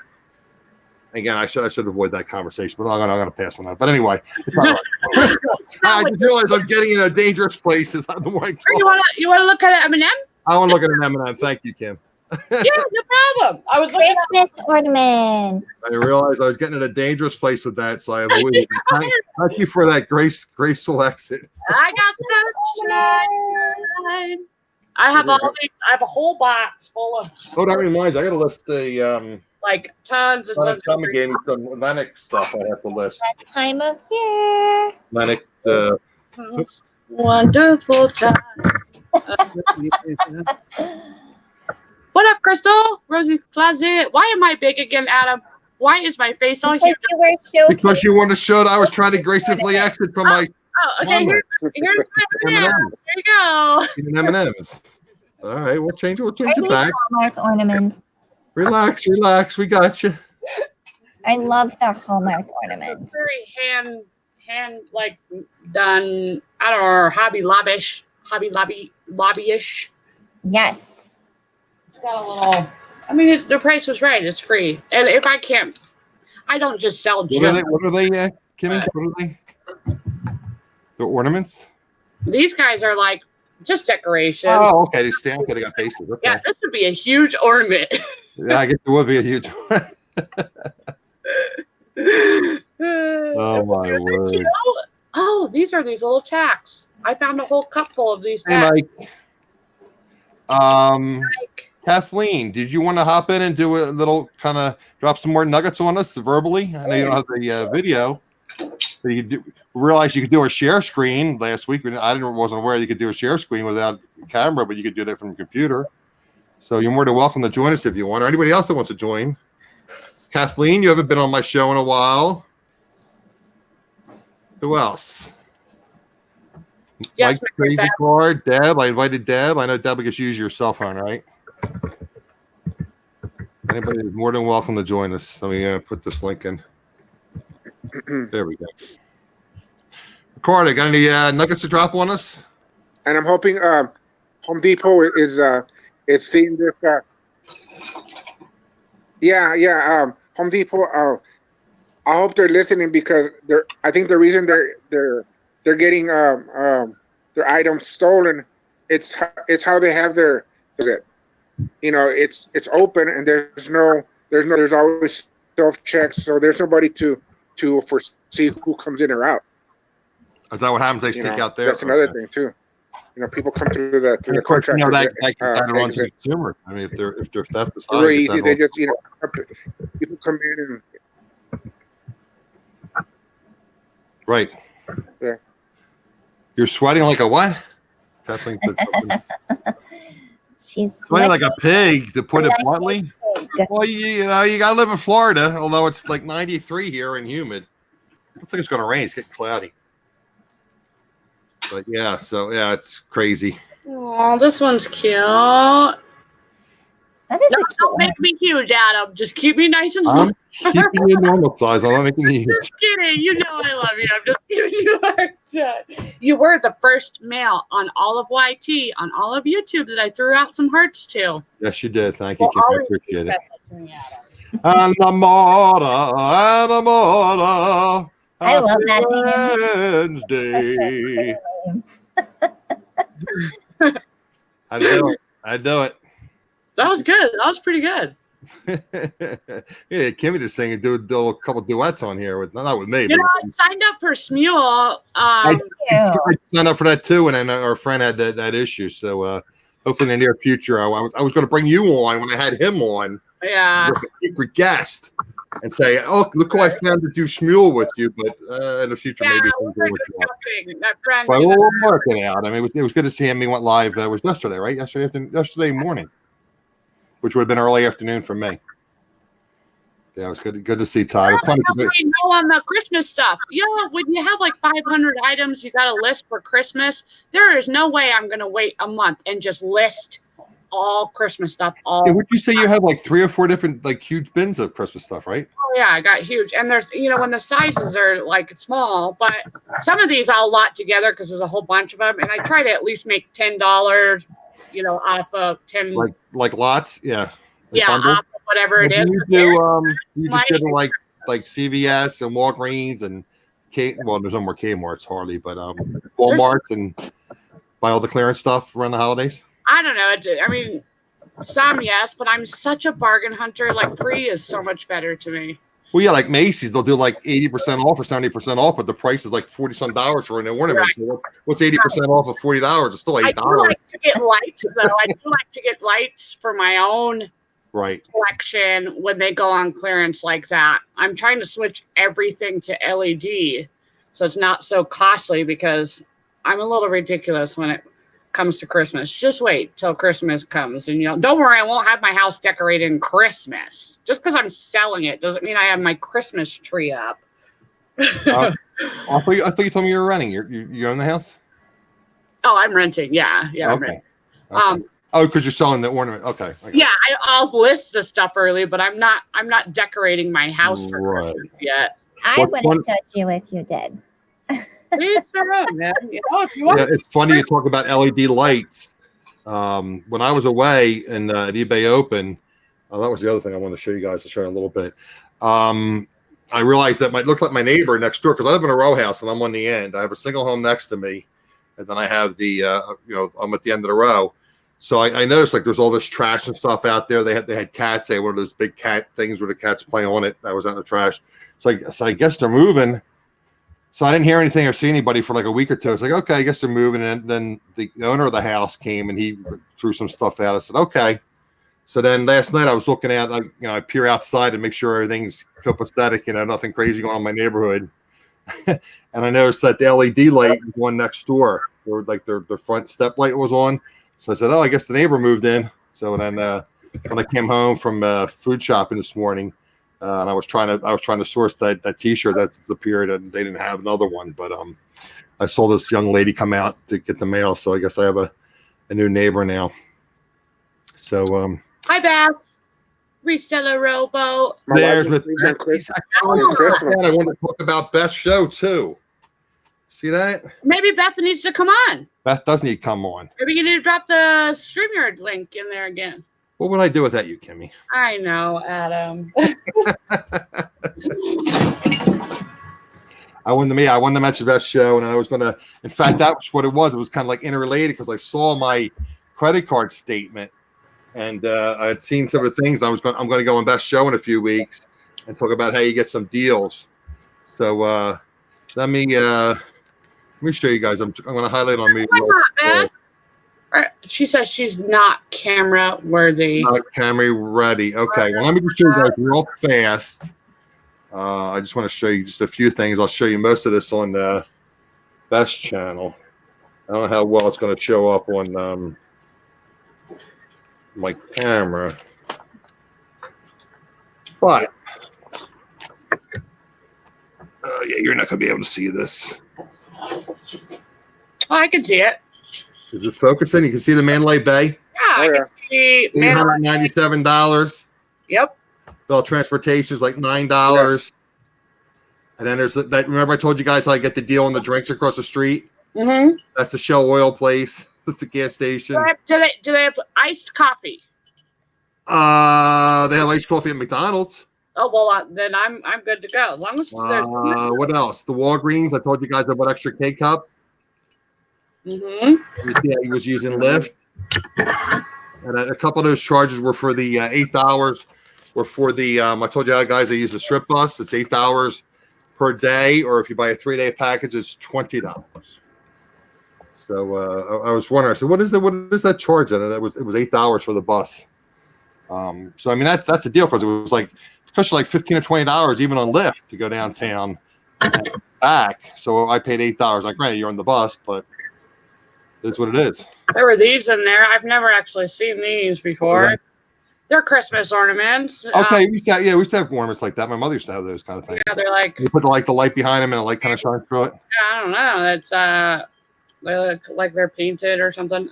again, I should avoid that conversation, but I'm gonna pass on that. But anyway, it's not right. I just realized I'm getting in a dangerous place. Is the more I talk.
You want to look at M&M?
I want to look at an M&M. Thank you, Kim.
Yeah, no problem. I was looking
Christmas ornaments.
I realized I was getting in a dangerous place with that, so I avoided it. Thank you for that graceful exit.
I got sunshine. I have all these. I have a whole box full of.
Oh, that reminds me. I got to list the
like tons and tons.
Tommy gave me some Lennox stuff. I have to list.
That time of year.
Lennox.
Wonderful time. What up, Crystal? Rosie Closet. Why am I big again, Adam? Why is my face all huge?
Because you want to show that I was trying to gracefully exit from my.
Oh, okay. Here's my M&M. There you go.
M&M's. All right, we'll change it back.
Hallmark ornaments.
Relax. We got you.
I love the Hallmark ornaments.
Very hand like done. I don't know, Hobby Lobby-ish.
Yes.
It's got a little. I mean, the price was right. It's free, and if I can't, I don't just sell.
What are they, Kimmy? What are they? The ornaments?
These guys are like just decoration.
Oh, okay. They stand. Okay, they got faces. Okay.
Yeah, this would be a huge ornament.
Yeah, I guess it would be a huge ornament. Oh my word!
Oh, these are these little tacks. I found a whole cup full of these tacks.
Kathleen, did you want to hop in and do a little kind of drop some more nuggets on us verbally? I know you don't have the video. But you realized you could do a share screen last week. Wasn't aware you could do a share screen without a camera, but you could do that from a computer. So you're more than welcome to join us if you want, or anybody else that wants to join. Kathleen, you haven't been on my show in a while. Who else?
Yes,
Mike Crazy Card, Deb. I invited Deb. I know Deb gets use your cell phone, right? Anybody is more than welcome to join us. Let me put this link in. There we go. Ricardo, got any nuggets to drop on us?
And I'm hoping Home Depot is seeing this. Home Depot. I hope they're listening because I think the reason they're getting their items stolen, it's how they have their. It's open and there's always self checks, so there's nobody to foresee who comes in or out.
Is that what happens? They stick out there.
That's another thing too. People come through the contract.
That can run to the consumer. I mean, if their theft is high,
very easy. They just people come in and
right.
Yeah.
You're sweating like a what? Kathleen.
She's
sweating like a pig, to put it bluntly. Well, you gotta live in Florida, although it's like 93 here and humid. Looks like it's gonna rain. It's getting cloudy. But yeah, it's crazy.
Oh, this one's cute.
That is
don't make me huge, Adam. Just keep me nice and small.
I'm keeping you normal size. I'm not making you huge.
Just kidding. You know I love you. I'm just giving you a hard time. You were the first male on all of YT, on all of YouTube that I threw out some hearts to.
Yes, you did. Thank you, Kim. I appreciate it.
Enamora.
I love that.
Wednesday. How I'd do it.
That was good. That was pretty good.
Yeah, Kimmy just sang and do a couple duets on here with not with me.
You know, I signed up for Smule.
I signed up for that too, and then our friend had that issue. So hopefully in the near future, I was going to bring you on when I had him on.
Yeah,
with a secret guest, and say, "Oh, look who I found to do Smule with you." But in the future, maybe
we're discussing that brand.
well, we'll work it out. I mean, it was good to see him. He went live. It was yesterday, right? Yesterday morning, which would have been early afternoon for me. Yeah, it was good to see Todd.
I know on the Christmas stuff. When you have like 500 items you got to list for Christmas, there is no way I'm going to wait a month and just list all Christmas stuff.
Would you say you have like 3 or 4 different like huge bins of Christmas stuff, right?
Oh yeah, I got huge. And there's when the sizes are like small, but some of these I'll lot together because there's a whole bunch of them, and I try to at least make $10, off of 10.
Like lots, yeah.
Off of whatever it is.
You just go to like CVS and Walgreens and there's no more Kmart's hardly, but Walmart's and buy all the clearance stuff around the holidays.
I don't know. I mean, some yes, but I'm such a bargain hunter. Like free is so much better to me.
Well, yeah, like Macy's, they'll do like 80% off or 70% off, but the price is like $40 for an ornament. Right. So what's 80% off of $40? It's still $8.
I do like to get lights, though. I do like to get lights for my own collection when they go on clearance like that. I'm trying to switch everything to LED, so it's not so costly because I'm a little ridiculous when it comes to Christmas. Just wait till Christmas comes, and don't worry, I won't have my house decorated in Christmas. Just because I'm selling it doesn't mean I have my Christmas tree up.
I thought you told me you were renting. You own the house?
Oh, I'm renting. Yeah, I'm renting.
Okay. Because you're selling the ornament. Okay.
Yeah, I'll list the stuff early, but I'm not decorating my house for Christmas yet.
I wouldn't judge you if you did.
It's funny you talk about LED lights. When I was away and at eBay Open, that was the other thing I wanted to show you guys. To show you a little bit. I realized that might look like my neighbor next door because I live in a row house and I'm on the end. I have a single home next to me, and then I have the I'm at the end of the row. So I noticed like there's all this trash and stuff out there. They had cats. They had one of those big cat things where the cats play on it. That was out in the trash. So I guess they're moving. So I didn't hear anything or see anybody for like a week or two. It's like, okay, I guess they're moving. And then the owner of the house came and he threw some stuff out. I said, okay. So then last night I was looking at, I peer outside and make sure everything's copacetic, nothing crazy going on in my neighborhood. And I noticed that the LED light was one next door, or like their front step light was on. So I said, oh, I guess the neighbor moved in. So then when I came home from food shopping this morning, and I was trying to source that T-shirt that disappeared, and they didn't have another one. But I saw this young lady come out to get the mail, so I guess I have a new neighbor now. So
hi, Beth. Reseller Robo.
There's with I want to talk about Beth's show too. See that?
Maybe Beth needs to come on.
Beth does need to come on.
Maybe you need to drop the StreamYard link in there again.
What would I do without you, Kimmy?
I know, Adam.
I wanted to mention Beth's show, and I was going to. In fact, that was what it was. It was kind of like interrelated because I saw my credit card statement, and I had seen some of the things. I'm going to go on Beth's show in a few weeks and talk about how you get some deals. So let me show you guys. I'm going to highlight on me.
She says she's not camera worthy.
Not camera ready. Okay. Well, let me just show you guys real fast. I just want to show you just a few things. I'll show you most of this on the Best channel. I don't know how well it's going to show up on my camera, but yeah, you're not going to be able to see this.
Oh, I can see it.
Is it focusing? You can see the Mandalay Bay.
Yeah, I can see
$897.
Yep.
Bill transportation is like $9. Yes. And then there's that. Remember, I told you guys how I get the deal on the drinks across the street.
Mm-hmm.
That's the Shell Oil place. That's the gas station.
Do they have iced coffee?
They have iced coffee at McDonald's.
Oh well, then I'm good to go as long as there's.
What else? The Walgreens. I told you guys about extra K cup.
Mm-hmm.
Yeah, he was using Lyft. And a couple of those charges were for the 8 hours. Were for the I told you guys I use a strip bus. It's 8 hours per day, or if you buy a 3-day package, it's $20. So I was wondering. I said, "What is it? What is that charge?" And it was $8 for the bus. So I mean that's a deal because it was like it cost you like $15 or $20 even on Lyft to go downtown and back. So I paid $8. Like, granted, you're on the bus, but it's what it is.
There were these in there. I've never actually seen these before. Okay. They're Christmas ornaments.
Okay, we used to have ornaments like that. My mother used to have those kind of things.
Yeah, they're like
you put the light behind them and the light kind of shines through it.
I don't know. It's they look like they're painted or something.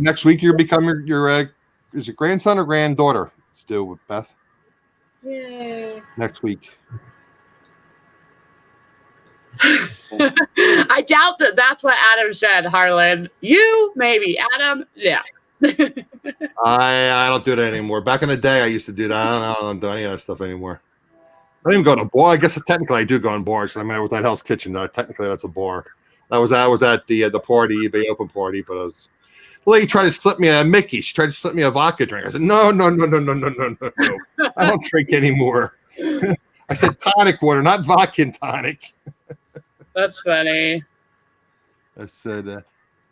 Next week you become your is it grandson or granddaughter? Still with Beth.
Yay.
Next week.
I doubt that's what Adam said, Harlan. You maybe, Adam, yeah.
I don't do that anymore. Back in the day, I used to do that. I don't do any of that stuff anymore. I don't even go to a bar. I guess technically I do go in bars. I mean, I was at Hell's Kitchen. Technically, that's a bar. I was at the party, eBay open party, but I was. The lady tried to slip me a Mickey. She tried to slip me a vodka drink. I said, no. I don't drink anymore. I said tonic water, not vodka and tonic.
That's funny.
I said,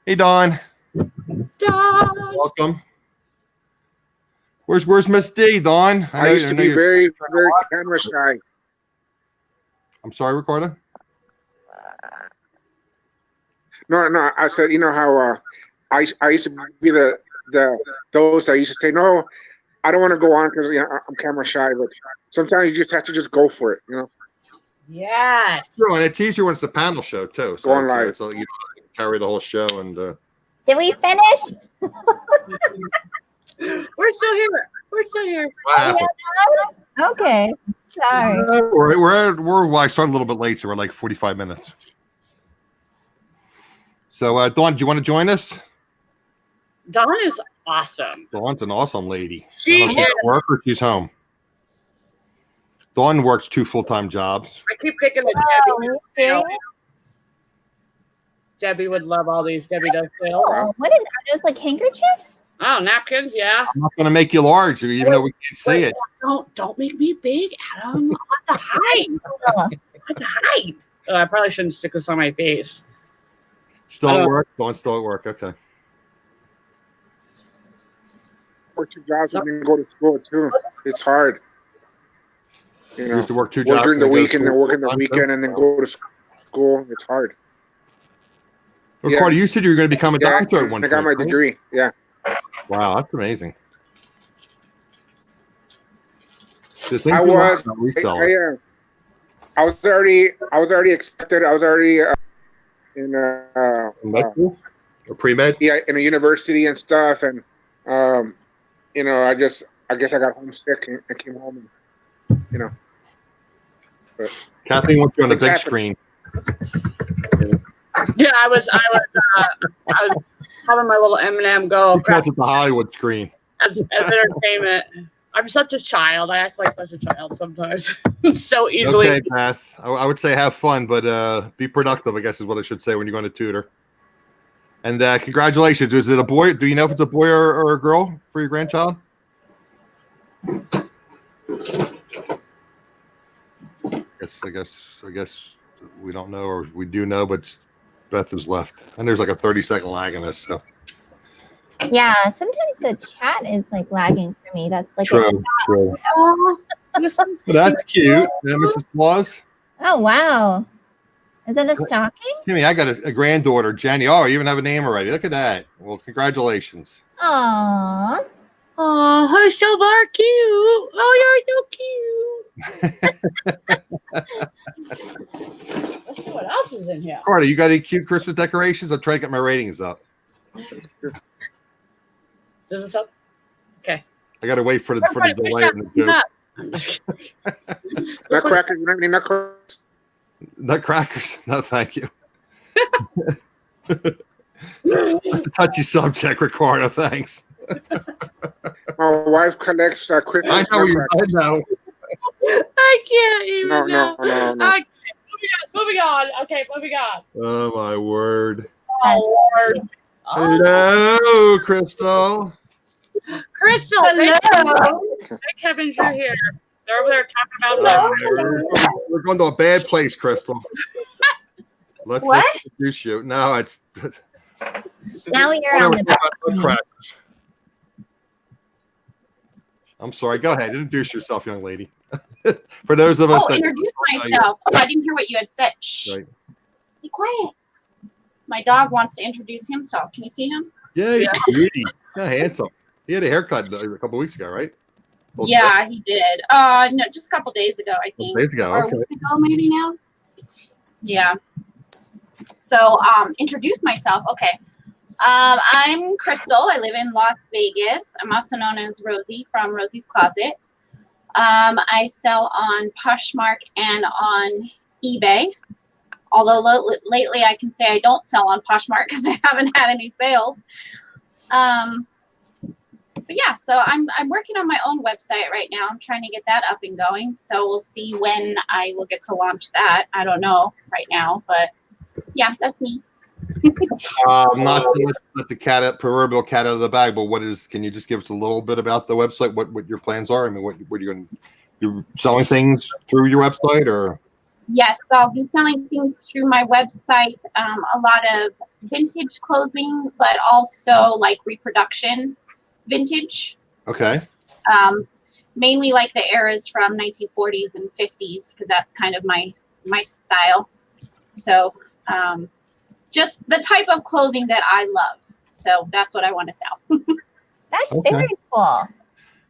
hey, Dawn. Welcome. Where's Miss D, Dawn?
I used to be very camera shy.
I'm sorry, Ricardo?
No. I said, you know how I used to be those that used to say, no, I don't want to go on because I'm camera shy. But sometimes you just have to just go for it,
Yes.
True, and it's easier when it's a panel show too. So
go on live.
So you carry the whole show and.
Did we finish?
We're still here.
Okay. Sorry.
We're I started a little bit late, so we're like 45 minutes. So, Dawn, do you want to join us?
Dawn is awesome.
Dawn's an awesome lady.
She is.
At work or she's home. Dawn works 2 full-time jobs.
I keep thinking that Debbie. Debbie would love all these. Debbie does sales.
Oh, are those like handkerchiefs?
Oh, napkins, yeah.
I'm not going to make you large, even though we can't see it.
Don't make me big, Adam. I have to hide. I probably shouldn't stick this on my face.
Still at work? Dawn's still at work. Okay.
Work 2 jobs and then go to school too. It's hard.
You have to work 2 jobs
during the week and then work in the weekend and then go to school. It's hard.
Ricardo, you said you were going to become a doctor at one point.
I got my degree. Yeah.
Wow, that's amazing.
I was already accepted. I was already in
med school or pre-med.
Yeah, in a university and stuff, and I guess I got homesick and came home, and But
Kathleen wants you on the big screen.
Yeah, I was having my little M&M go.
That's at the Hollywood screen.
As entertainment. I'm such a child. I act like such a child sometimes. So easily.
Okay, Beth. I would say have fun, but be productive, I guess is what I should say when you're going to tutor. And congratulations. Is it a boy? Do you know if it's a boy or a girl for your grandchild? I guess we don't know, or we do know, but Beth is left. And there's like a 30-second lag in this, so.
Yeah, sometimes the chat is like lagging for me. That's like
true. That's cute. Mrs. Claus.
Oh wow. Is that a stocking?
Kimmy, I got a granddaughter, Jenny. Oh, you even have a name already. Look at that. Well, congratulations.
Aww.
Oh, so far cute. Oh, you're so cute. Let's see what else is in here.
Carter, you got any cute Christmas decorations? I'm trying to get my ratings up.
Does this help? Okay.
I got to wait for the delay in the joke.
I'm just kidding.
Nutcrackers? You have any nutcrackers?
Nutcrackers? No, thank you. That's a touchy subject, Ricardo. Thanks.
My wife collects Christmas.
I know.
I can't even.
No.
Okay, moving on. Okay, moving on.
Oh my word.
Oh, Lord.
Hello, Crystal.
Crystal,
Hello.
hey, Kevin, you're here. They're over there talking
Hello.
about
We're going to a bad place, Crystal. Let's introduce you. No, it's
Now you're on the back.
I'm sorry. Go ahead. Introduce yourself, young lady. For those of us that
introduce myself. Oh, I didn't hear what you had said. Shh.
Right.
Be quiet. My dog wants to introduce himself. Can you see him?
Yeah, he's a beauty. Yeah, handsome. He had a haircut a couple weeks ago, right?
Yeah, he did. No, just a couple days ago, I think.
Days ago,
or
okay.
a week ago, maybe now. Yeah. So, introduce myself. Okay. I'm Crystal. I live in Las Vegas. I'm also known as Rosie from Rosie's Closet. I sell on Poshmark and on eBay. Although lately I can say I don't sell on Poshmark because I haven't had any sales. But yeah, so I'm working on my own website right now. I'm trying to get that up and going. So we'll see when I will get to launch that. I don't know right now, but yeah, that's me.
Not to let the proverbial cat out of the bag, but can you just give us a little bit about the website? What your plans are? I mean, what are you going? You're selling things through your website, or?
Yes, so I'll be selling things through my website. A lot of vintage clothing, but also like reproduction vintage.
Okay.
Mainly like the eras from 1940s and 50s, because that's kind of my style. So just the type of clothing that I love. So that's what I want to sell.
That's very cool.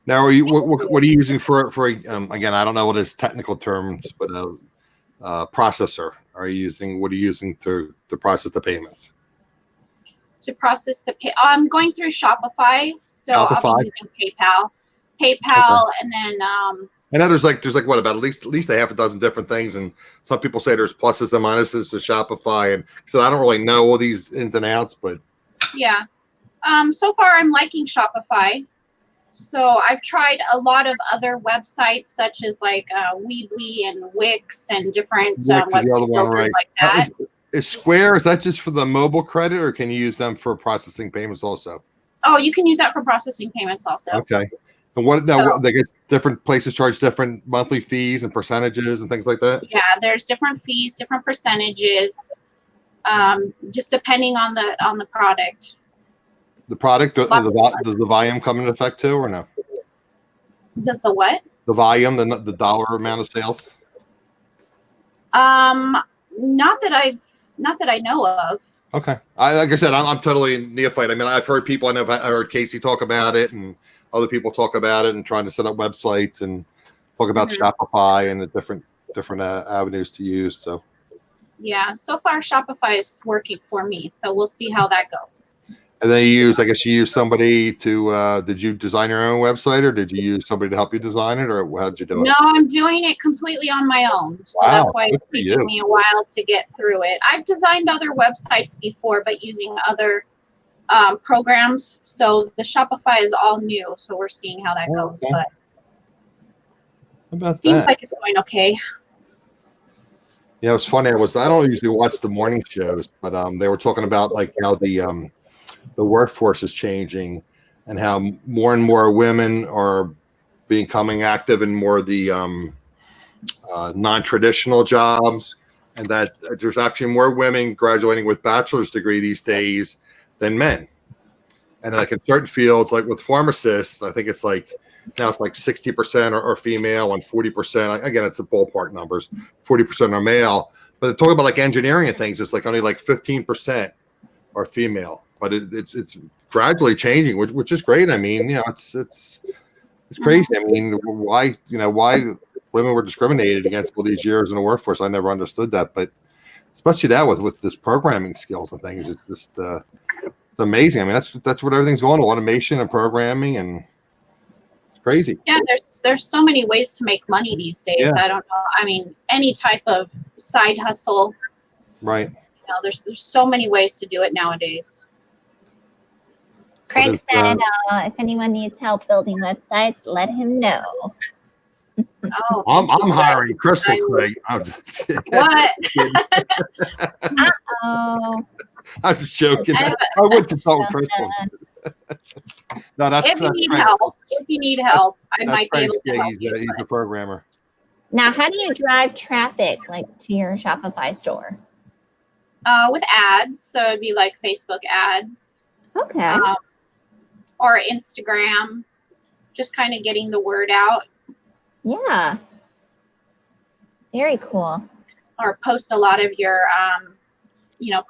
Now, what are you using for again? I don't know what is technical terms, but processor. What are you using to process the payments?
To process the pay, I'm going through Shopify, so I'll be using PayPal, and then
I know there's like what about at least a half a dozen different things, and some people say there's pluses and minuses to Shopify, and so I don't really know all these ins and outs, but
yeah. So far I'm liking Shopify. So I've tried a lot of other websites such as like Weebly and Wix and different websites like that.
Is Square, is that just for the mobile credit, or can you use them for processing payments also?
Oh, you can use that for processing payments also.
Okay. And what I guess different places charge different monthly fees and percentages and things like that?
Yeah, there's different fees, different percentages, just depending on the product.
The product, does the volume come into effect too, or no?
Does the what?
The volume, the dollar amount of sales?
Not that I know of.
Okay. Like I said, I'm totally neophyte. I mean, I've heard people. I heard Casey talk about it, and other people talk about it, and trying to set up websites and talk about Shopify and the different avenues to use. So.
Yeah. So far, Shopify is working for me. So we'll see how that goes.
And then you use somebody to, did you design your own website, or did you use somebody to help you design it, or how did you do it?
No, I'm doing it completely on my own. So that's why it's taking me a while to get through it. I've designed other websites before, but using other programs. So the Shopify is all new. So we're seeing how that goes.
Okay.
But seems like it's going okay.
Yeah, it's funny. I don't usually watch the morning shows, but they were talking about like how the workforce is changing, and how more and more women are becoming active in more of the non-traditional jobs, and that there's actually more women graduating with bachelor's degree these days than men. And like in certain fields, like with pharmacists, I think it's like now it's like 60% are female and 40%. Again, it's the ballpark numbers. 40% are male. But they're talking about like engineering and things. It's like only like 15% are female. But it's gradually changing, which is great. I mean, it's crazy. I mean, why women were discriminated against all these years in the workforce? I never understood that, but especially that with this programming skills and things, it's just it's amazing. I mean, that's what everything's going to, automation and programming, and it's crazy.
Yeah, there's so many ways to make money these days. Yeah. I don't know. I mean, any type of side hustle.
Right.
There's so many ways to do it nowadays.
Craig said, if anyone needs help building websites, let him know.
Oh,
I'm hiring Crystal, Craig.
What?
Uh-oh.
I'm just joking. I went to tell Crystal. No,
if you need help, I might be able to help you.
He's a programmer.
Now, how do you drive traffic like to your Shopify store?
With ads, so it'd be like Facebook ads.
Okay.
Or Instagram, just kind of getting the word out.
Yeah. Very cool.
Or post a lot of your,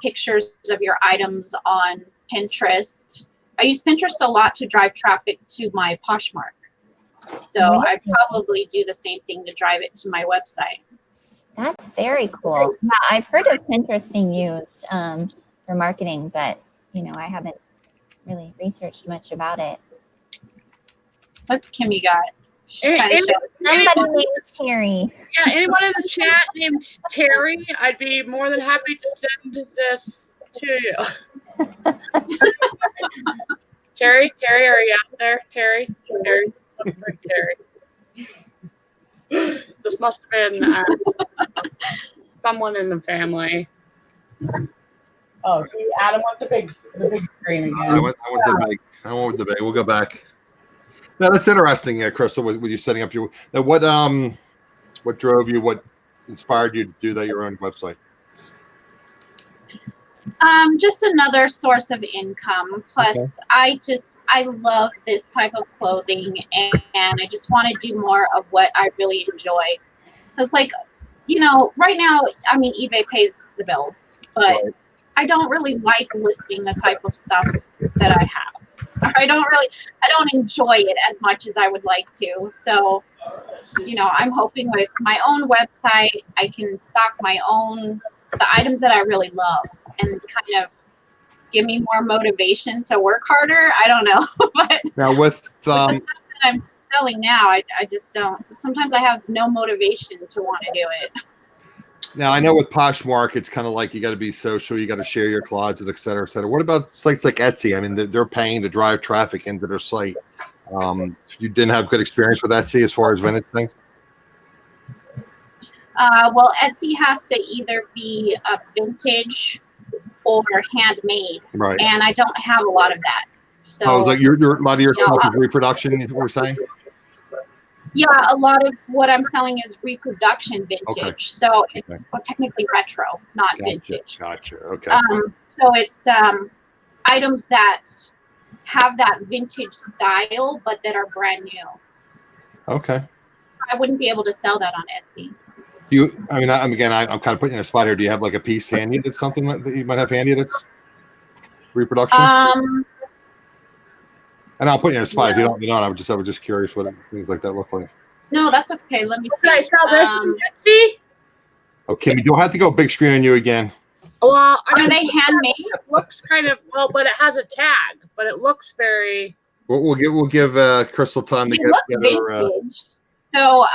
pictures of your items on Pinterest. I use Pinterest a lot to drive traffic to my Poshmark. So I probably do the same thing to drive it to my website.
That's very cool. Yeah, I've heard of Pinterest being used for marketing, but I haven't really researched much about it.
What's Kimmy got?
Somebody named Terry.
Yeah, anyone in the chat named Terry, I'd be more than happy to send this to you. Terry, are you out there? Terry. This must have been someone in the family. Oh, see, Adam went the big screen again.
I went the big. We'll go back. No, that's interesting, Crystal. With you setting up what drove you? What inspired you to do that? Your own website?
Just another source of income. Plus, okay. I love this type of clothing, and I just want to do more of what I really enjoy. Because, right now, eBay pays the bills, but I don't really like listing the type of stuff that I have. I don't enjoy it as much as I would like to. So, I'm hoping with my own website, I can stock the items that I really love and kind of give me more motivation to work harder. I don't know. But
now with the
stuff that I'm selling now, I just don't. Sometimes I have no motivation to want to do it.
Now, I know with Poshmark, it's kind of like you got to be social, you got to share your closet, et cetera, et cetera. What about sites like Etsy? I mean, they're paying to drive traffic into their site. You didn't have good experience with Etsy as far as vintage things?
Well, Etsy has to either be a vintage or handmade,
right?
And I don't have a lot of that. So,
a lot of your stuff is reproduction, you were saying?
Yeah, a lot of what I'm selling is reproduction vintage. Okay. So it's technically retro, not vintage.
Gotcha. Okay.
So it's items that have that vintage style, but that are brand new.
Okay.
I wouldn't be able to sell that on Etsy.
I'm kind of putting you in a spot here. Do you have like a piece handy that's something that you might have handy that's reproduction? And I'll put you in a spot if you don't. I was just curious what things like that look like.
No, that's okay. Let me.
Can I sell this on Etsy?
Oh, Kimmy, do I have to go big screen on you again?
Well,
are they handmade?
It looks kind of but it has a tag. But it looks very.
We'll give Crystal time to
get vintage. So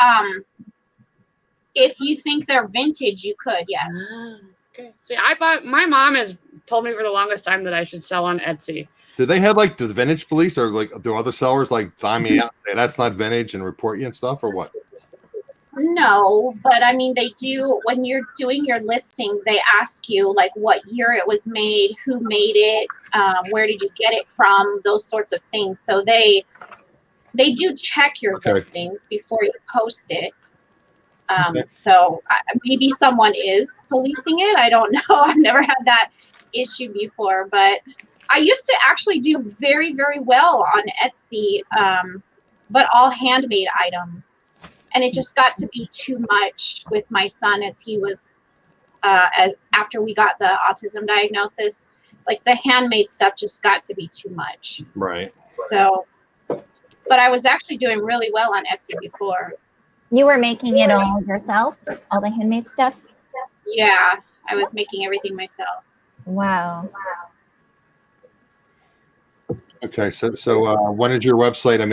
if you think they're vintage, you could, yes.
Okay. See, my mom has told me for the longest time that I should sell on Etsy.
Do they have like the vintage police, or like do other sellers like dime me out and say that's not vintage and report you and stuff, or what?
No, but they do. When you're doing your listings, they ask you like what year it was made, who made it, where did you get it from, those sorts of things. So they do check your listings before you post it. So maybe someone is policing it. I don't know. I've never had that issue before, but I used to actually do very, very well on Etsy, but all handmade items. And it just got to be too much with my son as he was, after we got the autism diagnosis, like the handmade stuff just got to be too much.
Right.
So, but I was actually doing really well on Etsy before.
You were making it all yourself? All the handmade stuff?
Yeah, I was making everything myself.
Wow.
Okay, so when is your website? I'm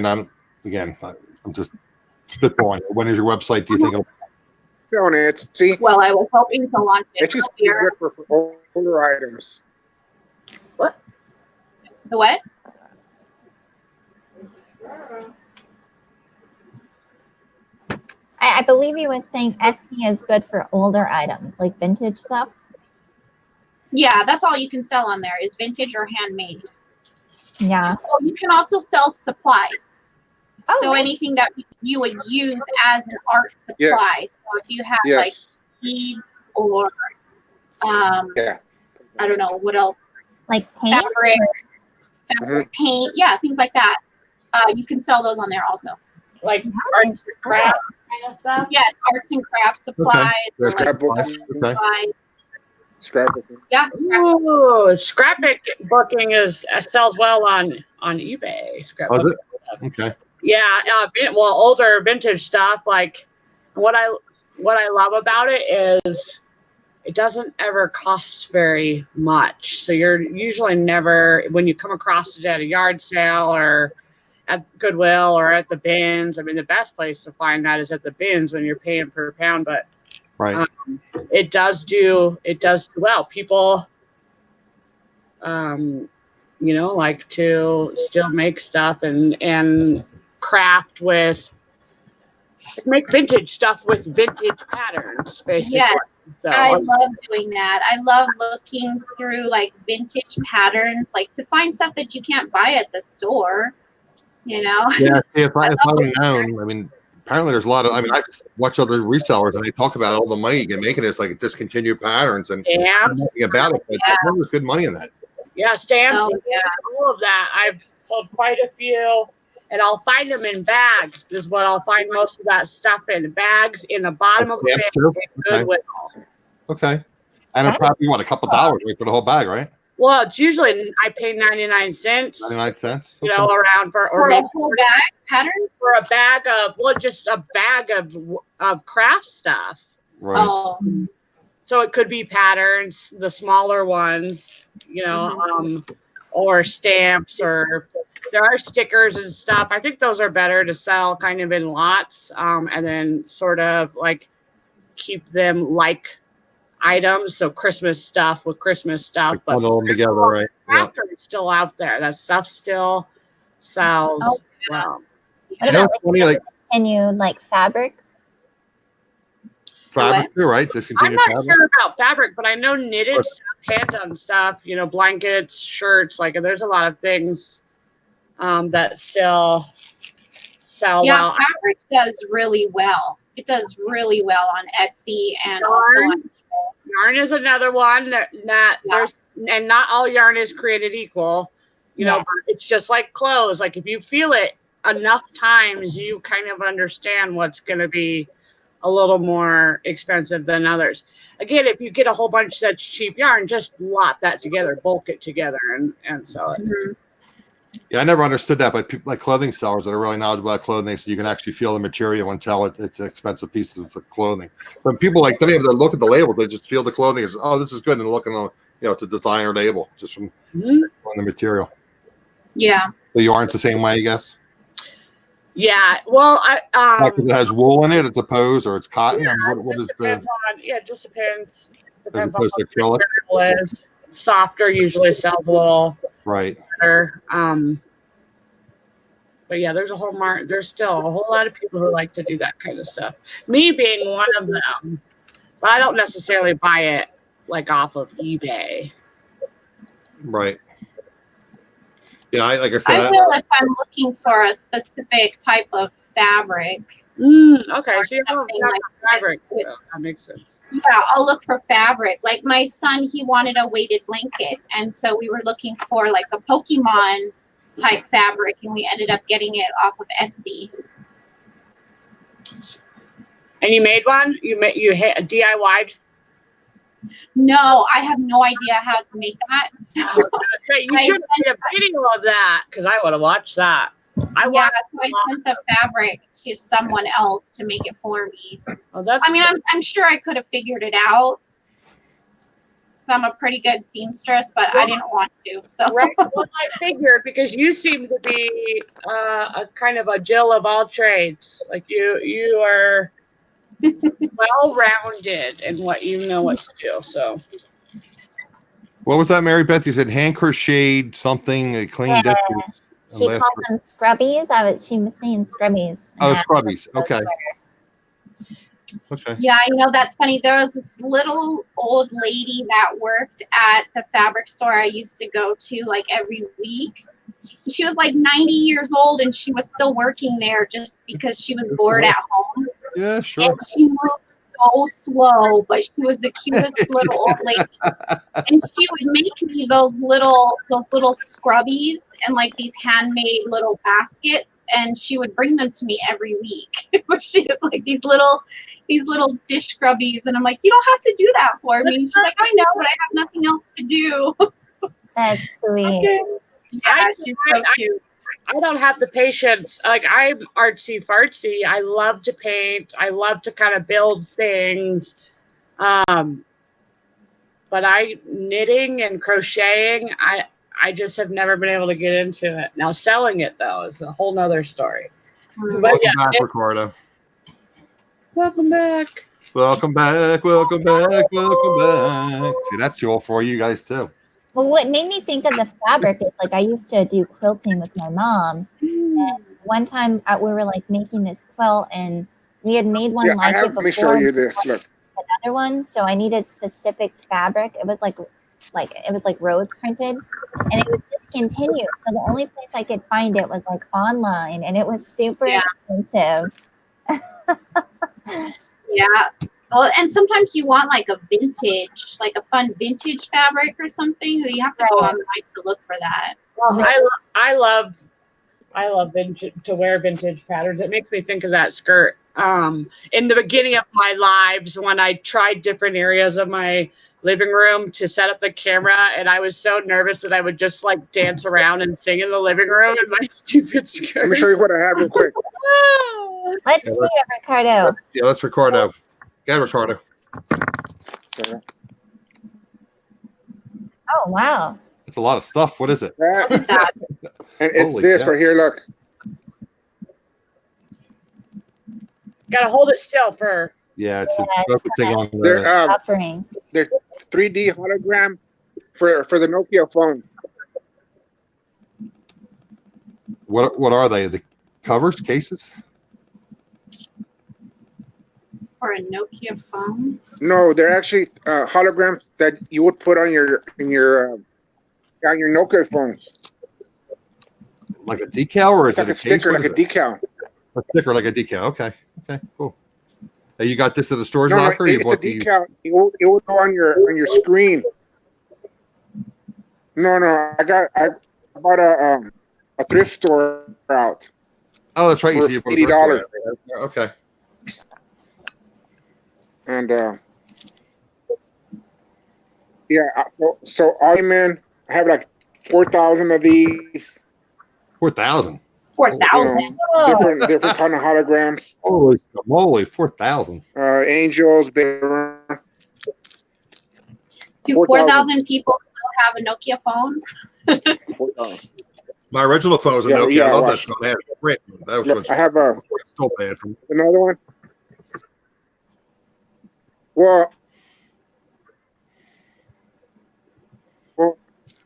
just spitballing. When is your website? Do you think?
It's on Etsy.
Well, I was hoping to launch it.
It's just good for older items.
What? The what?
I believe he was saying Etsy is good for older items, like vintage stuff.
Yeah, that's all you can sell on there is vintage or handmade.
Yeah.
Oh, you can also sell supplies.
Oh,
So
really?
anything that you would use as an art supply. So if you have like beads or I don't know what else.
Like paint?
Fabric paint, yeah, things like that. You can sell those on there also.
Like arts and crafts kind of stuff?
Yes, arts and crafts supplies.
Okay.
Supplies.
Scrapbooking.
Yeah.
Ooh, scrapbooking sells well on eBay. Scrapbooking.
Okay.
Yeah, well, older vintage stuff. Like what I love about it is it doesn't ever cost very much. So you're usually never, when you come across it at a yard sale or at Goodwill or at the bins. I mean, the best place to find that is at the bins when you're paying per pound. But
right,
it does do well. People, like to still make stuff and craft with. Make vintage stuff with vintage patterns, basically.
Yes,
so
I love doing that. I love looking through like vintage patterns, like to find stuff that you can't buy at the store.
Yeah, if I known, I mean, apparently there's a lot of. I mean, I just watch other resellers and they talk about all the money you can make in it. It's like discontinued patterns and nothing about it. But there's good money in that.
Yeah, stamps, all of that. I've sold quite a few. And I'll find them in bags. Is what I'll find most of that stuff in bags in the bottom of the bag. Goodwill.
Okay, and it's probably a couple dollars for the whole bag, right?
Well, it's usually I pay 99 cents.
99 cents.
You know, around for
a whole bag pattern
for a bag of just a bag of craft stuff.
Right.
So it could be patterns, the smaller ones, or stamps or. There are stickers and stuff. I think those are better to sell kind of in lots, and then sort of like keep them like items. So Christmas stuff with Christmas stuff,
but bundle them together, right?
After it's still out there. That stuff still sells well.
Can you like fabric?
Fabric too, right?
I'm not sure about fabric, but I know knitted stuff, hand-done stuff. Blankets, shirts. Like there's a lot of things. That still sell well.
Fabric does really well. It does really well on Etsy and also on
yarn is another one that there's, and not all yarn is created equal. But it's just like clothes. Like if you feel it enough times, you kind of understand what's going to be a little more expensive than others. Again, if you get a whole bunch of such cheap yarn, just lot that together, bulk it together, and sell it.
Mm-hmm.
Yeah, I never understood that, but people like clothing sellers that are really knowledgeable about clothing, so you can actually feel the material and tell it's an expensive piece of clothing. When people don't even look at the label, they just feel the clothing is, oh, this is good, and look at it's a designer label just from on the material.
Yeah.
The yarn's the same way, I guess.
Yeah. Well,
it has wool in it, as opposed, or it's cotton.
Yeah,
what is
depends on. Yeah, it just depends.
Depends on what the
material is. Softer usually sells a little better. But yeah, there's still a whole lot of people who like to do that kind of stuff. Me being one of them, but I don't necessarily buy it like off of eBay.
Right. Yeah, like I said,
I will if I'm looking for a specific type of fabric.
Okay, so you have fabric. That makes sense.
Yeah, I'll look for fabric. Like my son, he wanted a weighted blanket, and so we were looking for like a Pokemon type fabric, and we ended up getting it off of Etsy.
And you made one? You DIY'd?
No, I have no idea how to make that. So
you should make a video of that because I would have watched that.
So I sent the fabric to someone else to make it for me.
Oh, that's.
I mean, I'm sure I could have figured it out. So I'm a pretty good seamstress, but I didn't want to. So
Well, I figured because you seem to be a kind of a Jill of all trades. Like you are well-rounded in what you know what to do. So.
What was that, Mary Beth? You said hand crocheted something, clean dishes.
She called them scrubbies. She was saying scrubbies.
Oh, scrubbies. Okay. Okay.
Yeah, that's funny. There was this little old lady that worked at the fabric store I used to go to like every week. She was like 90 years old and she was still working there just because she was bored at home.
Yeah, sure.
And she moved so slow, but she was the cutest little old lady. And she would make me those little scrubbies and like these handmade little baskets, and she would bring them to me every week. She had like these little dish scrubbies, and I'm like, you don't have to do that for me. And she's like, I know, but I have nothing else to do.
That's sweet.
Okay. Yeah, she's so cute.
I don't have the patience. Like, I'm artsy fartsy. I love to paint. I love to kind of build things. But knitting and crocheting, I just have never been able to get into it. Now, selling it, though, is a whole nother story.
Welcome back, Ricardo.
Welcome back.
Welcome back. Welcome back. Welcome back. See, that's all for you guys, too.
Well, what made me think of the fabric is like I used to do quilting with my mom. And one time we were like making this quilt and we had made one like it before.
Let me show you this. Look.
Another one. So I needed specific fabric. It was like rose printed and it was discontinued. So the only place I could find it was like online and it was super expensive.
Yeah. Well, and sometimes you want like a vintage, like a fun vintage fabric or something. You have to go online to look for that.
Well, I love vintage, to wear vintage patterns. It makes me think of that skirt. In the beginning of my lives, when I tried different areas of my living room to set up the camera, and I was so nervous that I would just like dance around and sing in the living room in my stupid skirt.
Let me show you what I have real quick.
Let's see it, Ricardo.
Yeah, let's Ricardo. Yeah, Ricardo.
Oh, wow.
It's a lot of stuff. What is it?
And it's
Holy
this
cow.
right here. Look.
Gotta hold it still for.
Yeah, it's
Yeah,
focusing on
They're
Offering.
they're 3D hologram for the Nokia phone.
What are they? The covers, cases?
For a Nokia phone.
No, they're actually holograms that you would put on your Nokia phones.
Like a decal, or is
It's like
it
a sticker, like a decal.
A sticker, like a decal. Okay, cool. Hey, you got this at the storage locker?
It's a decal. It would go on your screen. No, I bought a thrift store out.
Oh, that's right.
For
You
$80.
Okay.
And so I have like 4,000 of these.
4,000.
4,000.
Different kind of holograms.
Holy moly, 4,000.
Angels,
Do 4,000 people still have a Nokia phone?
4,000.
My original phone was a Nokia.
Yeah,
I love that phone. That was
I have
still bad for me.
another one. Well,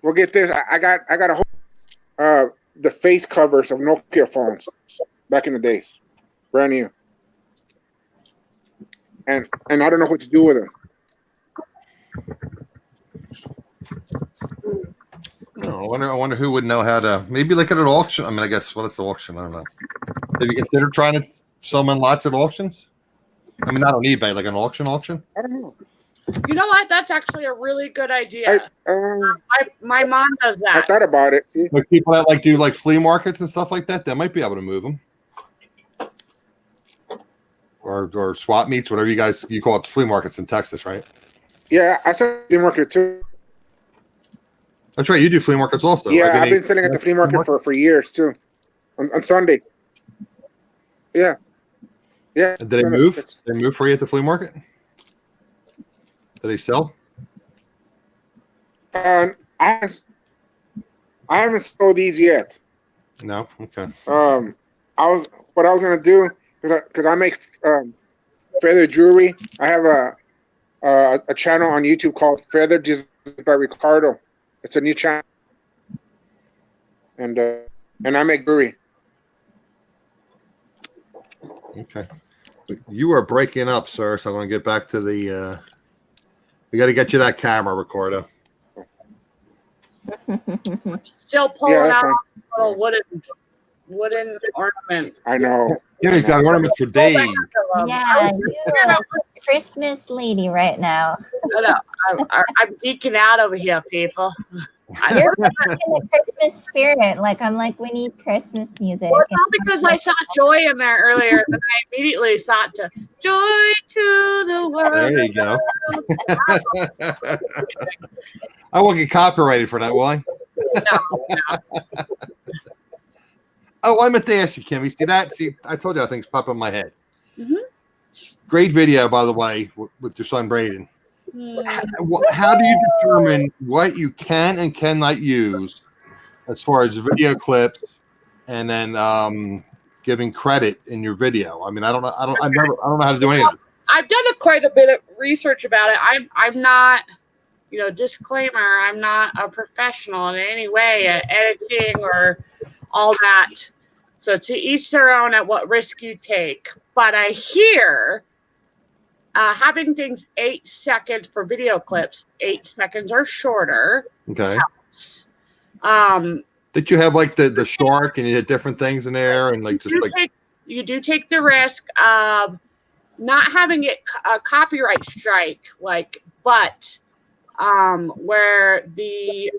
we'll get this. I got a whole the face covers of Nokia phones back in the days, brand new, and I don't know what to do with them.
Oh, I wonder who would know how to, maybe like at an auction. I mean, I guess, it's the auction? I don't know. Have you considered trying to sell them in lots at auctions? I mean, not on eBay, like an auction.
I don't know.
You know what? That's actually a really good idea. My mom does that.
I thought about it. See?
Like people that like do like flea markets and stuff like that, they might be able to move them. Or swap meets, whatever you call it, flea markets in Texas, right?
Yeah, I sell flea market too.
That's right. You do flea markets also.
Yeah, I've been selling at the flea market for years too, on Sundays. Yeah. Yeah.
Did they move? Did they move for you at the flea market? Do they sell?
I haven't sold these yet.
No. Okay.
What I was gonna do, because I make feather jewelry. I have a channel on YouTube called Feather Designs by Ricardo. It's a new channel, and I make jewelry.
Okay. You are breaking up, sir. So I'm going to get back to the. We got to get you that camera, Ricardo.
Still pulling out little wooden ornaments.
I know.
Jimmy's got ornaments for days.
Yeah, you are a Christmas lady right now.
I'm geeking out over here, people.
You're in the Christmas spirit. Like, I'm like, we need Christmas music.
Well, it's all because I saw Joy in there earlier, and I immediately thought to Joy to the world.
There you go. I won't get copyrighted for that, will I?
No.
Oh, I meant to ask you, Kimmy. See that? See, I told you how things pop in my head.
Mm-hmm.
Great video, by the way, with your son Braden. How do you determine what you can and cannot use as far as video clips, and then giving credit in your video? I mean, I don't know how to do any of it.
I've done quite a bit of research about it. I'm not, disclaimer, I'm not a professional in any way at editing or all that. So to each their own at what risk you take. But I hear having things 8 seconds for video clips, 8 seconds or shorter.
Okay.
Helps.
Did you have like the shark and you had different things in there and like
you do take the risk of not having it a copyright strike, but where the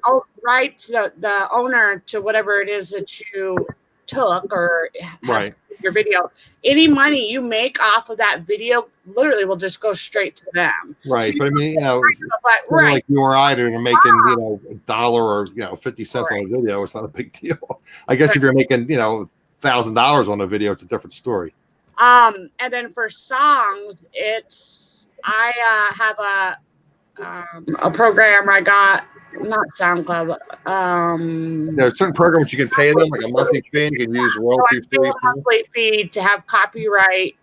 rights, the owner to whatever it is that you took or
right
your video, any money you make off of that video literally will just go straight to them.
Right. So but I mean,
right.
Like you or I that are making, $1 or 50 cents on a video, it's not a big deal. I guess if you're making, $1,000 on a video, it's a different story.
And then for songs, I have a program I got, not SoundCloud, but
there's certain programs you can pay them, like a monthly fee, you can use royalty free.
Monthly fee to have copyright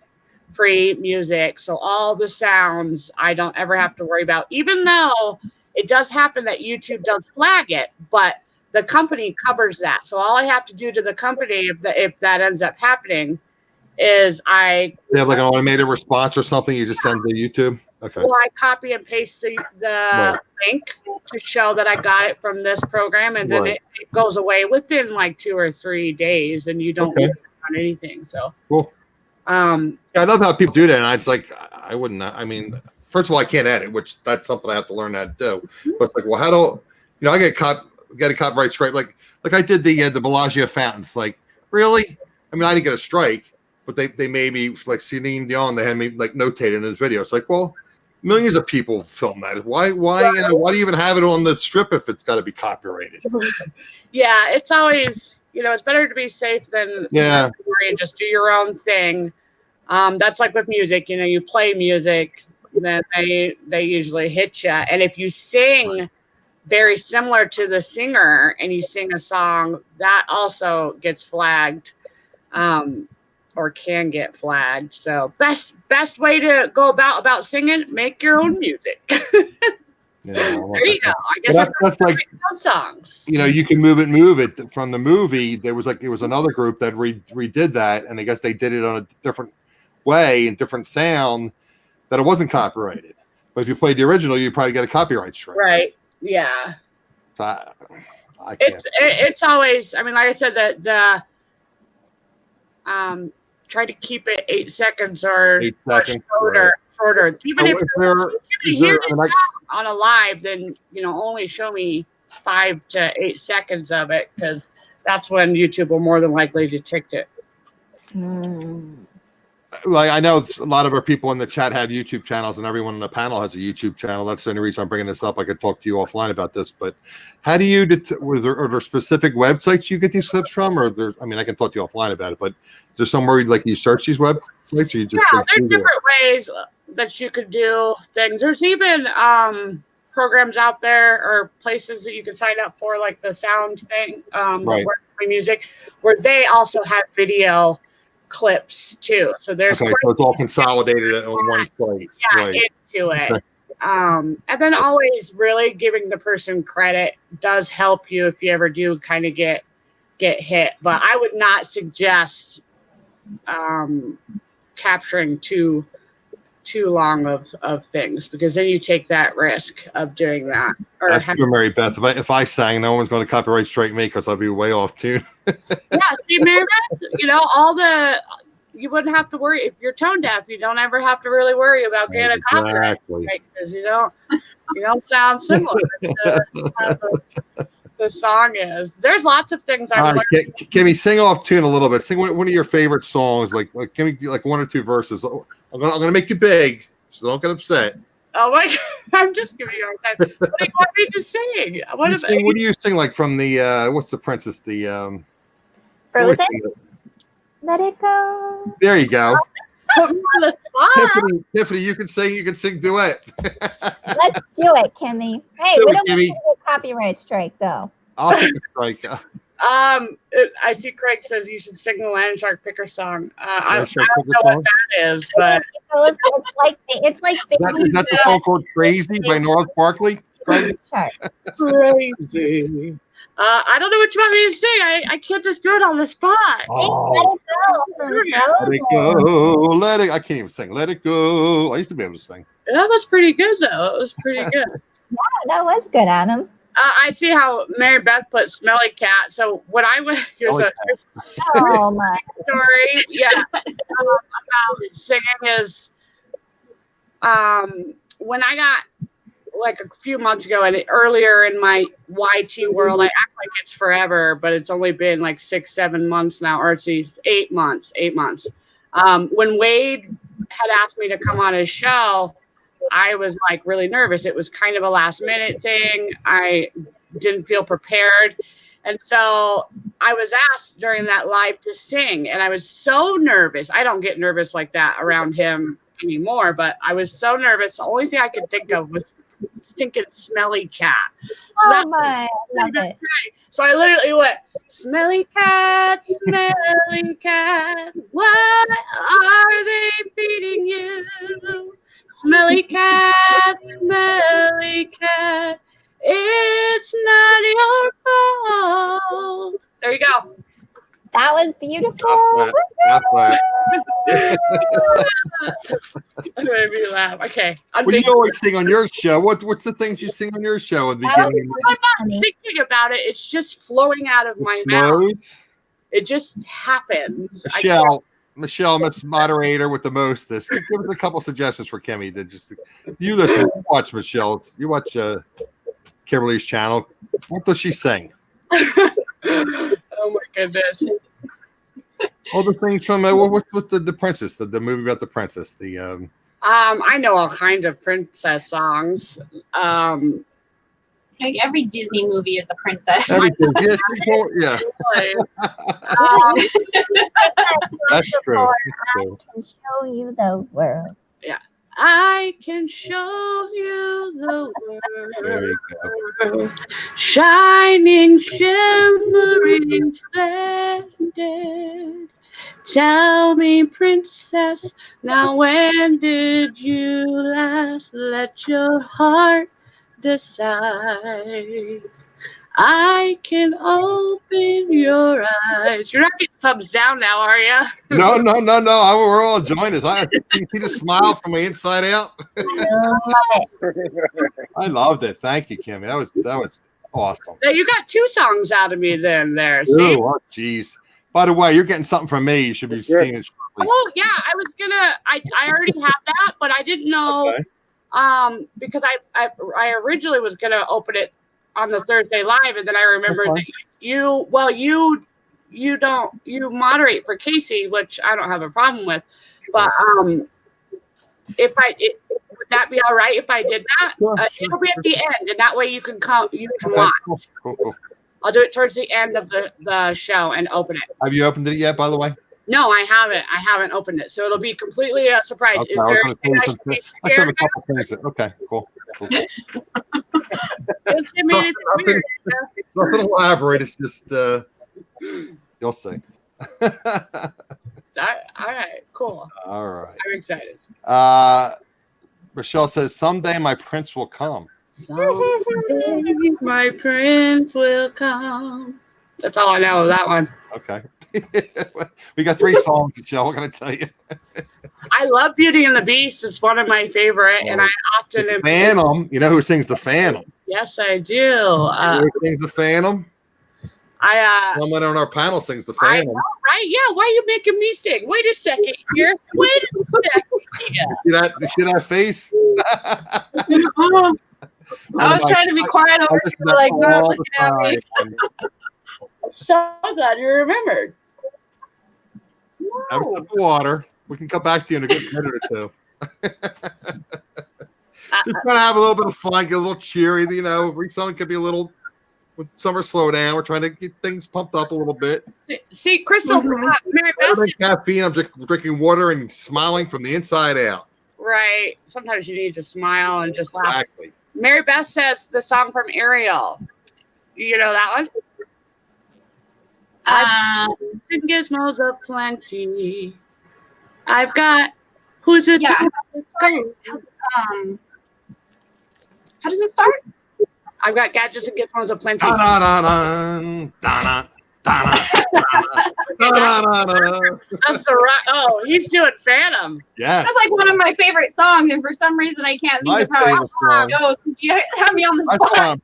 free music. So all the sounds I don't ever have to worry about, even though it does happen that YouTube does flag it, but the company covers that. So all I have to do to the company, if that ends up happening, is they
have like an automated response or something you just send to YouTube. Okay.
Well, I copy and paste the
right.
link to show that I got it from this program, and then
right.
it goes away within like 2 or 3 days, and you don't lose on anything. So
cool. I love how people do that, and it's like I wouldn't. I mean, first of all, I can't edit, which that's something I have to learn how to do. But it's like, well, how do I get a copyright strike? Like I did the Bellagio fountains. Like, really? I mean, I didn't get a strike, but they made me, like Celine Dion. They had me like notated in this video. It's like, well, millions of people film that. Why why do you even have it on the strip if it's got to be copyrighted?
Yeah, it's always, it's better to be safe than and just do your own thing. That's like with music, you play music, then they usually hit you. And if you sing very similar to the singer and you sing a song, that also gets flagged. Or can get flagged. So best way to go about singing, make your own music. There you go. I guess that's like songs.
You can move it from the movie. There was another group that redid that, and I guess they did it on a different way and different sound that it wasn't copyrighted. But if you played the original, you probably get a copyright strike.
Right. Yeah.
So I can't.
It's always. I mean, like I said, that try to keep it 8 seconds or shorter. Even if you hear this on a live, then only show me 5 to 8 seconds of it, because that's when YouTube will more than likely detect it.
Like, I know a lot of our people in the chat have YouTube channels, and everyone on the panel has a YouTube channel. That's the only reason I'm bringing this up. I could talk to you offline about this, but how do you are there specific websites you get these clips from, or I can talk to you offline about it, but is there somewhere like you search these websites, or you just
there's different ways that you could do things. There's even programs out there or places that you can sign up for, like the sound thing, right. Music, where they also have video clips too. So there's
so it's all consolidated on one site.
Yeah, right. Into it. Okay. And then always really giving the person credit does help you if you ever do kind of get hit. But I would not suggest capturing too too long of things, because then you take that risk of doing that. Or
That's true, Mary Beth. If I sang, no one's going to copyright strike me because I'll be way off tune.
Yeah, see, Mary Beth, you wouldn't have to worry if you're tone deaf. You don't ever have to really worry about getting a copyright strike, because you don't sound similar to how the song is. There's lots of things I'm learning.
Kimmy, sing off tune a little bit. Sing one of your favorite songs, like Kimmy, like 1 or 2 verses. I'm gonna make you big, so don't get upset.
Oh my God, I'm just giving you a hard time. What do you want me to sing?
What do you sing, like from the what's the princess? The
Frozen? Let it go.
There you go.
Put me on the spot.
Tiffany, you can sing duet.
Let's do it, Kimmy. Hey, we don't get a copyright strike though.
I'll take a strike.
I see Craig says you should sing the Land Shark Picker song. I don't know what that is, but
it's like
is that the song called "Crazy" by North Barkley? Crazy.
Crazy. I don't know what you want me to sing. I can't just do it on the spot.
Oh. Let it go. Let it. I can't even sing. Let it go. I used to be able to sing.
That was pretty good, though. It was pretty good.
Yeah, that was good, Adam.
I see how Mary Beth put "Smelly Cat." So when I went, here's my story. Yeah, about singing is when I got, like, a few months ago, and earlier in my YT world, I act like it's forever, but it's only been like 6-7 months now, or it's 8 months. 8 months. When Wade had asked me to come on his show, I was like really nervous. It was kind of a last minute thing. I didn't feel prepared. And so I was asked during that live to sing, and I was so nervous. I don't get nervous like that around him anymore, but I was so nervous. The only thing I could think of was stinking "Smelly Cat." So So I literally went, "Smelly cat, smelly cat, what are they feeding you? Smelly cat, it's not your fault." There you go.
That was beautiful.
That made me laugh. Okay.
Well, you always sing on your show. What's the things you sing on your show at the beginning?
I'm not thinking about it. It's just flowing out of my mouth. It just happens.
Michelle, Miss Moderator with the mostest. Give us a couple suggestions for Kimmy. You listen, watch Michelle. You watch Kimberly's channel. What does she sing?
Oh my goodness.
All the things from what's the princess? The movie about the princess.
I know all kinds of princess songs.
Like every Disney movie is a princess.
Yes, yeah. That's true.
I can show you the world.
Yeah. I can show you the world, shining, shimmering, splendid. Tell me, princess, now when did you last let your heart decide? I can open your eyes. You're not getting thumbs down now, are you?
No. We're all enjoying this. You see the smile from my inside out. I loved it. Thank you, Kimmy. That was awesome.
Now you got 2 songs out of me there. See?
Oh, jeez. By the way, you're getting something from me. You should be seeing it shortly.
Oh yeah, I was gonna. I already had that, but I didn't know. Okay. Because I originally was gonna open it on the Thursday live, and then I remembered that you moderate for Casey, which I don't have a problem with, but would that be all right if I did that? Sure. It'll be at the end, and that way you can watch. Cool. I'll do it towards the end of the show and open it.
Have you opened it yet, by the way?
No, I haven't. I haven't opened it, so it'll be completely a surprise.
Okay,
Is there anything I should be scared of?
Okay, cool.
Nothing
elaborate. It's just you'll see.
All right, cool.
All right.
I'm excited.
Michelle says, "Someday my prince will come."
Someday my prince will come. That's all I know of that one.
Okay. We got 3 songs, Michelle. What can I tell you?
I love Beauty and the Beast. It's one of my favorite, and I often
am. Phantom. You know who sings the Phantom?
Yes, I do.
You know who sings the Phantom? Someone on our panel sings the Phantom.
I know, right? Yeah. Why are you making me sing? Wait a second here. Wait a second here.
You see that face?
I was trying to be quiet over here, like not looking at me.
So glad you remembered.
Have a sip of water. We can come back to you in a good minute or two. Just trying to have a little bit of fun, get a little cheery. You know, reselling could be a little. With summer slowdown, we're trying to get things pumped up a little bit.
See, Crystal, Mary Beth.
Caffeine. I'm just drinking water and smiling from the inside out.
Right. Sometimes you need to smile and just laugh.
Exactly.
Mary Beth says the song from Ariel. You know that one? And gizmos aplenty. I've got. Who's it?
Yeah.
Let's go.
How does it start?
I've got gadgets and gizmos aplenty. That's the right. Oh, he's doing Phantom.
Yes.
That's like one of my favorite songs, and for some reason I can't think of how it goes. You have me on the spot.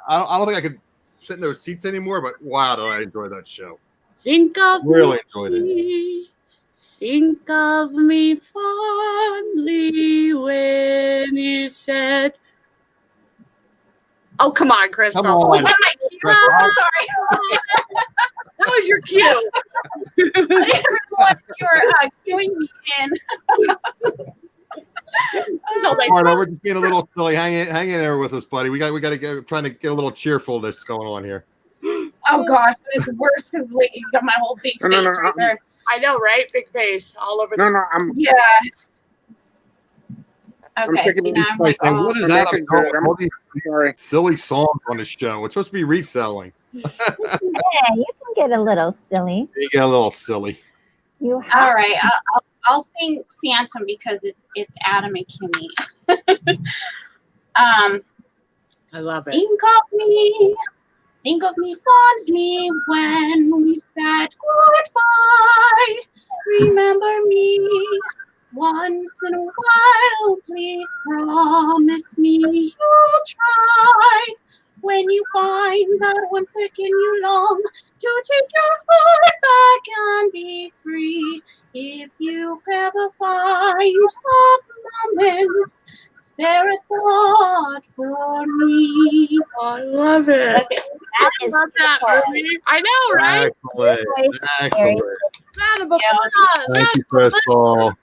I don't think I could sit in those seats anymore, but wow, do I enjoy that show.
Think of
really
me,
enjoyed it.
Think of me fondly when you said. Oh, come on, Crystal.
Come on.
Was that my cue? I'm sorry.
That was your cue.
I didn't realize you were cueing me in.
All right, we're just being a little silly. Hang in there with us, buddy. We got to get trying to get a little cheerfulness going on here.
Oh gosh, but it's worse because you got my whole big face right there.
I know, right? Big face all over.
Yeah. Okay.
What is that about all these silly songs on the show? It's supposed to be reselling.
Yeah, you can get a little silly.
You get a little silly.
You have
all right. I'll sing Phantom because it's Adam and Kimmy.
I love it.
Think of me fondly when we said goodbye. Remember me once in a while. Please promise me you'll try. When you find that 1 second you long to take your heart back and be free. If you ever find a moment, spare a thought for me.
I love it.
That's it.
That is
that movie. I know, right?
Excellent. Thank you, Crystal.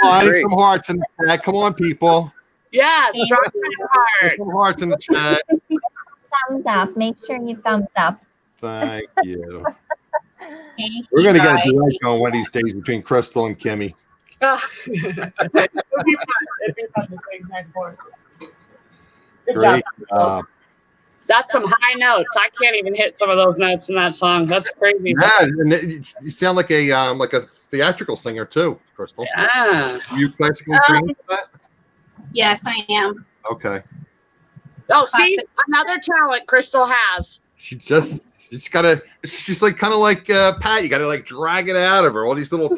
I need some hearts in the chat. Come on, people.
Yes, drop your heart.
Some hearts in the chat.
Thumbs up. Make sure you thumbs up.
Thank you. We're going to get a duet going one of these days between Crystal and Kimmy.
It'd be fun. It'd be fun to sing back and forth. Good
Great
job. That's some high notes. I can't even hit some of those notes in that song. That's crazy.
Yeah, and you sound like a theatrical singer too, Crystal.
Yeah.
You classically trained for that?
Yes, I am.
Okay.
Oh, see, another talent Crystal has.
She's like kind of like Pat. You got to like drag it out of her. All these little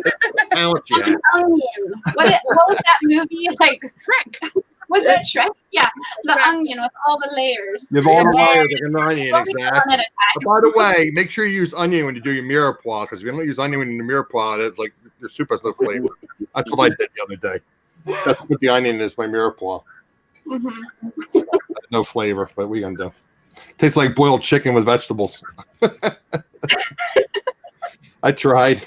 talents you have.
Onion. What was that movie? Like Shrek. Was that Shrek? Yeah, the onion with all the layers.
You have all the layers like an onion, exactly. By the way, make sure you use onion when you do your mirepoix, because if you don't use onion in your mirepoix, it's like your soup has no flavor. That's what I did the other day. That's what the onion is, my mirepoix.
Mm-hmm.
No flavor, but we gonna do. Tastes like boiled chicken with vegetables. I tried.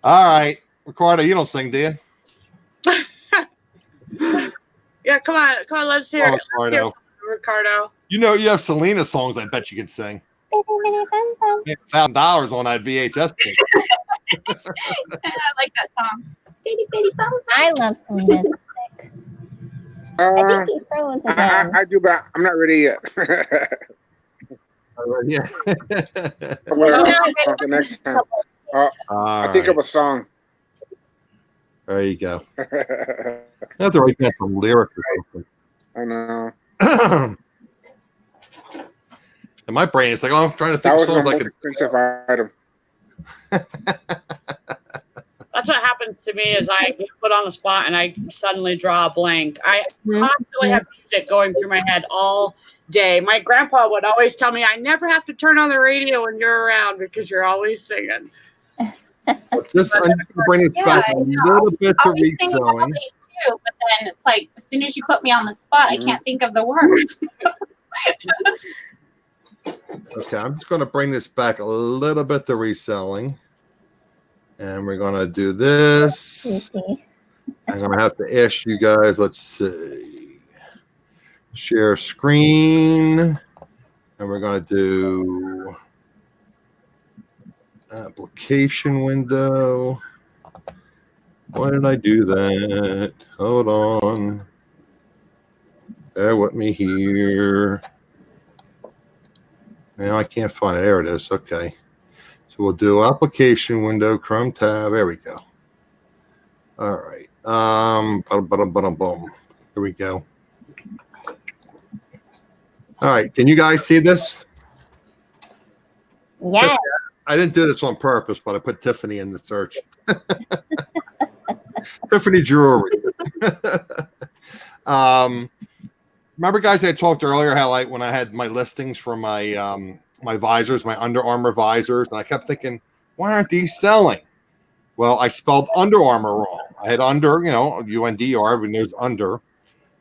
All right, Ricardo, you don't sing, do you?
Yeah, come on, let's hear it. Ricardo.
You know, you have Selena songs. I bet you can sing. $1,000 on that VHS tape.
I like that song.
I love Selena's music. I think he froze again.
I do, but I'm not ready yet.
Yeah.
The next time. I think of a song.
There you go. I have to write that some lyrics or something.
I know.
And my brain is like, oh, I'm trying to think
That
of
was my
songs I
most
could.
expensive item.
That's what happens to me is I get put on the spot and I suddenly draw a blank. I constantly have music going through my head all day. My grandpa would always tell me I never have to turn on the radio when you're around because you're always singing.
I'm just bring it back a little bit to
I'll be singing all
reselling.
day too, but then it's like as soon as you put me on the spot, I can't think of the words.
Okay, I'm just going to bring this back a little bit to reselling. And we're going to do this. I'm going to have to ask you guys, let's see. Share screen. And we're going to do application window. Why did I do that? Hold on. Bear with me here. Now I can't find it. There it is. Okay. So we'll do application window, Chrome tab. There we go. All right. Boom. Here we go. All right. Can you guys see this?
Yes.
I didn't do this on purpose, but I put Tiffany in the search. Tiffany jewelry. Remember, guys, I talked earlier how when I had my listings for my my visors, my Under Armour visors, and I kept thinking, why aren't these selling? Well, I spelled Under Armour wrong. I had under, UNDR, when there's under,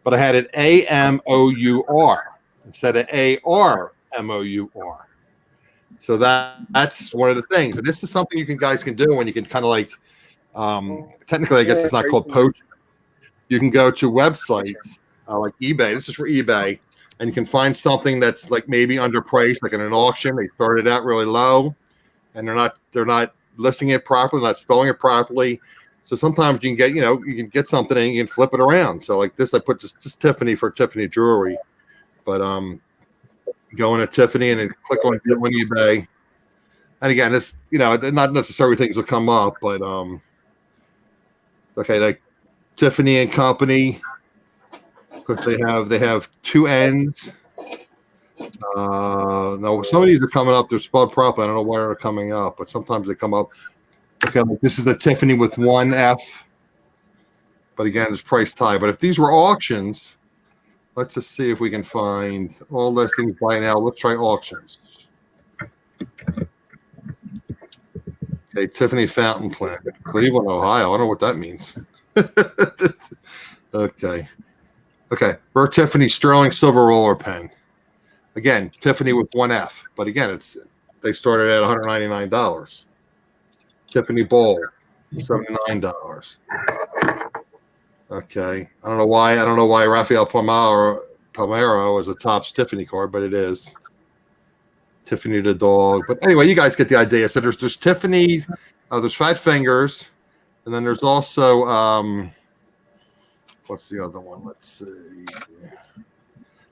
but I had it AMOUR instead of ARMOUR. So that's one of the things, and this is something you guys can do when you can kind of like, technically, I guess it's not called poaching. You can go to websites like eBay. This is for eBay. And you can find something that's like maybe underpriced, like in an auction. They started out really low, and they're not listing it properly, not spelling it properly. So sometimes you can get something and you can flip it around. So like this, I put just Tiffany for Tiffany jewelry, but go into Tiffany and then click on eBay. And again, it's not necessarily things will come up, but okay, like Tiffany and Company. Because they have two ends. No, some of these are coming up. They're spelled properly. I don't know why they're coming up, but sometimes they come up. Okay, like this is a Tiffany with one F. But again, it's price tag. But if these were auctions, let's just see if we can find all listings by now. Let's try auctions. Okay, Tiffany fountain pen, Cleveland, Ohio. I don't know what that means. Okay, for Tiffany Sterling silver roller pen. Again, Tiffany with one F, but again, they started at $199. Tiffany bowl, $79. Okay, I don't know why Raphael Palmero is a Topps Tiffany card, but it is. Tiffany the dog, but anyway, you guys get the idea. So there's Tiffany, there's Fat Fingers, and then there's also what's the other one? Let's see.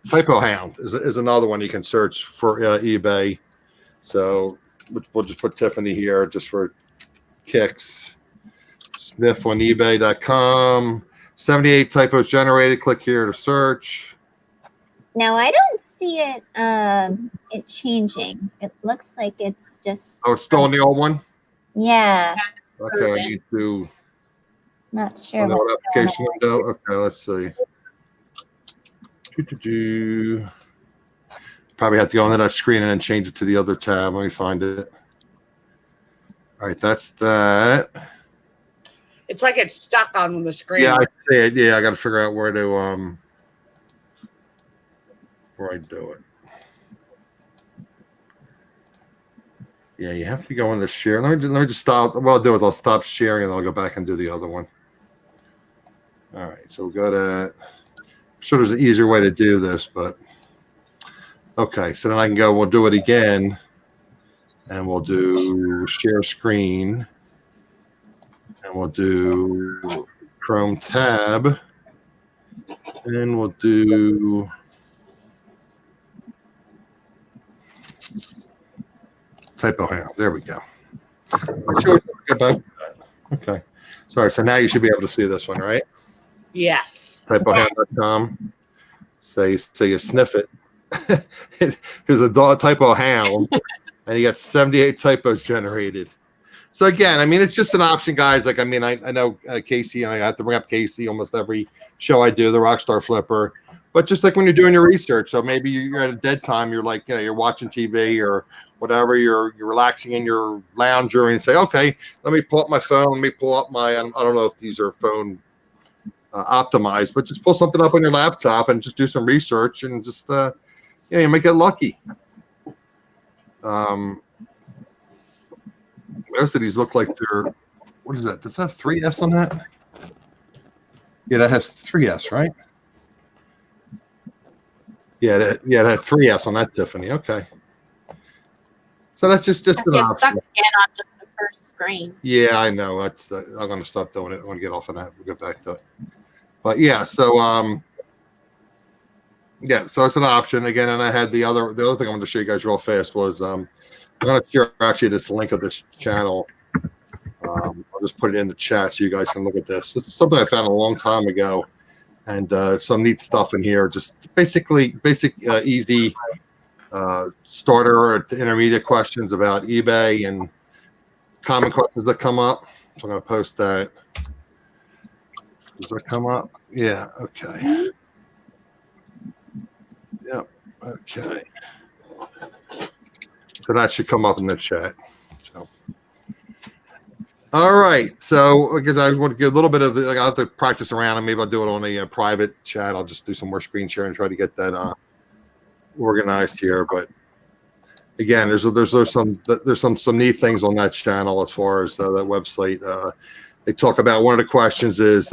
Typo Hound is another one you can search for eBay. So we'll just put Tiffany here just for kicks. Sniff on eBay.com. 78 typos generated. Click here to search.
Now I don't see it it changing. It looks like it's just.
Oh, it's still in the old one?
Yeah.
Okay, I need to.
Not sure.
On the application window. Okay, let's see. Probably have to go into that screen and then change it to the other tab. Let me find it. All right, that's that.
It's like it's stuck on the screen.
Yeah, I see it. Yeah, I got to figure out where I do it. Yeah, you have to go in the share. Let me just stop. What I'll do is I'll stop sharing and then I'll go back and do the other one. All right, so we'll go to. I'm sure there's an easier way to do this, but okay. So then I can go. We'll do it again, and we'll do share screen, and we'll do Chrome tab, and we'll do. Typo Hound. There we go. Okay. Sorry. So now you should be able to see this one, right?
Yes.
Typohound.com. Say you sniff it. He's a dog typo hound, and he got 78 typos generated. So again, I mean, it's just an option, guys. Like, I mean, I know Casey, and I have to bring up Casey almost every show I do, the Rockstar Flipper. But just like when you're doing your research, so maybe you're at a dead time, you're like, you're watching TV or whatever, you're relaxing in your lounger and say, okay, let me pull up my phone, let me pull up my, I don't know if these are phone optimized, but just pull something up on your laptop and just do some research and just, you might get lucky. Most of these look like they're, what is that? Does that have 3S on that? Yeah, that has 3S, right? Yeah, that had 3S on that, Tiffany. Okay. So that's just
It's stuck again on just the first screen.
Yeah, I know. That's I'm going to stop doing it. I want to get off of that. We'll get back to it. But yeah, so yeah, so it's an option again. And I had the other thing I wanted to show you guys real fast was I'm going to share actually this link of this channel. I'll just put it in the chat so you guys can look at this. It's something I found a long time ago, and some neat stuff in here. Just basic, easy starter or intermediate questions about eBay and common questions that come up. So I'm going to post that. Does that come up? Yeah. Okay. Yep. Okay. So that should come up in the chat. So, all right. So, because I want to get a little bit of, I'll have to practice around, and maybe I'll do it on a private chat. I'll just do some more screen share and try to get that organized here. But again, there's some neat things on that channel as far as that website. They talk about one of the questions is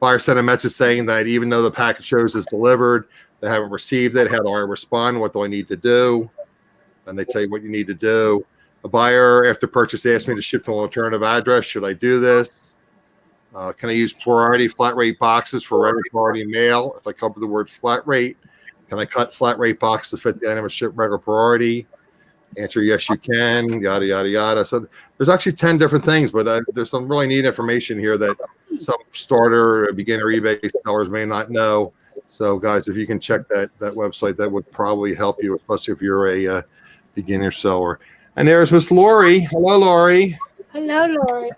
buyer sent a message saying that even though the package shows it's delivered, they haven't received it. How do I respond? What do I need to do? And they tell you what you need to do. A buyer after purchase asked me to ship to an alternative address. Should I do this? Can I use priority flat rate boxes for regular priority mail? If I cover the word flat rate, can I cut flat rate box to fit the item and ship regular priority? Answer, yes, you can, yada, yada, yada. So there's actually 10 different things, but there's some really neat information here that some starter, beginner eBay sellers may not know. So guys, if you can check that website, that would probably help you, especially if you're a beginner seller. And there's Miss Lori. Hello, Lori.
Hello, Lori.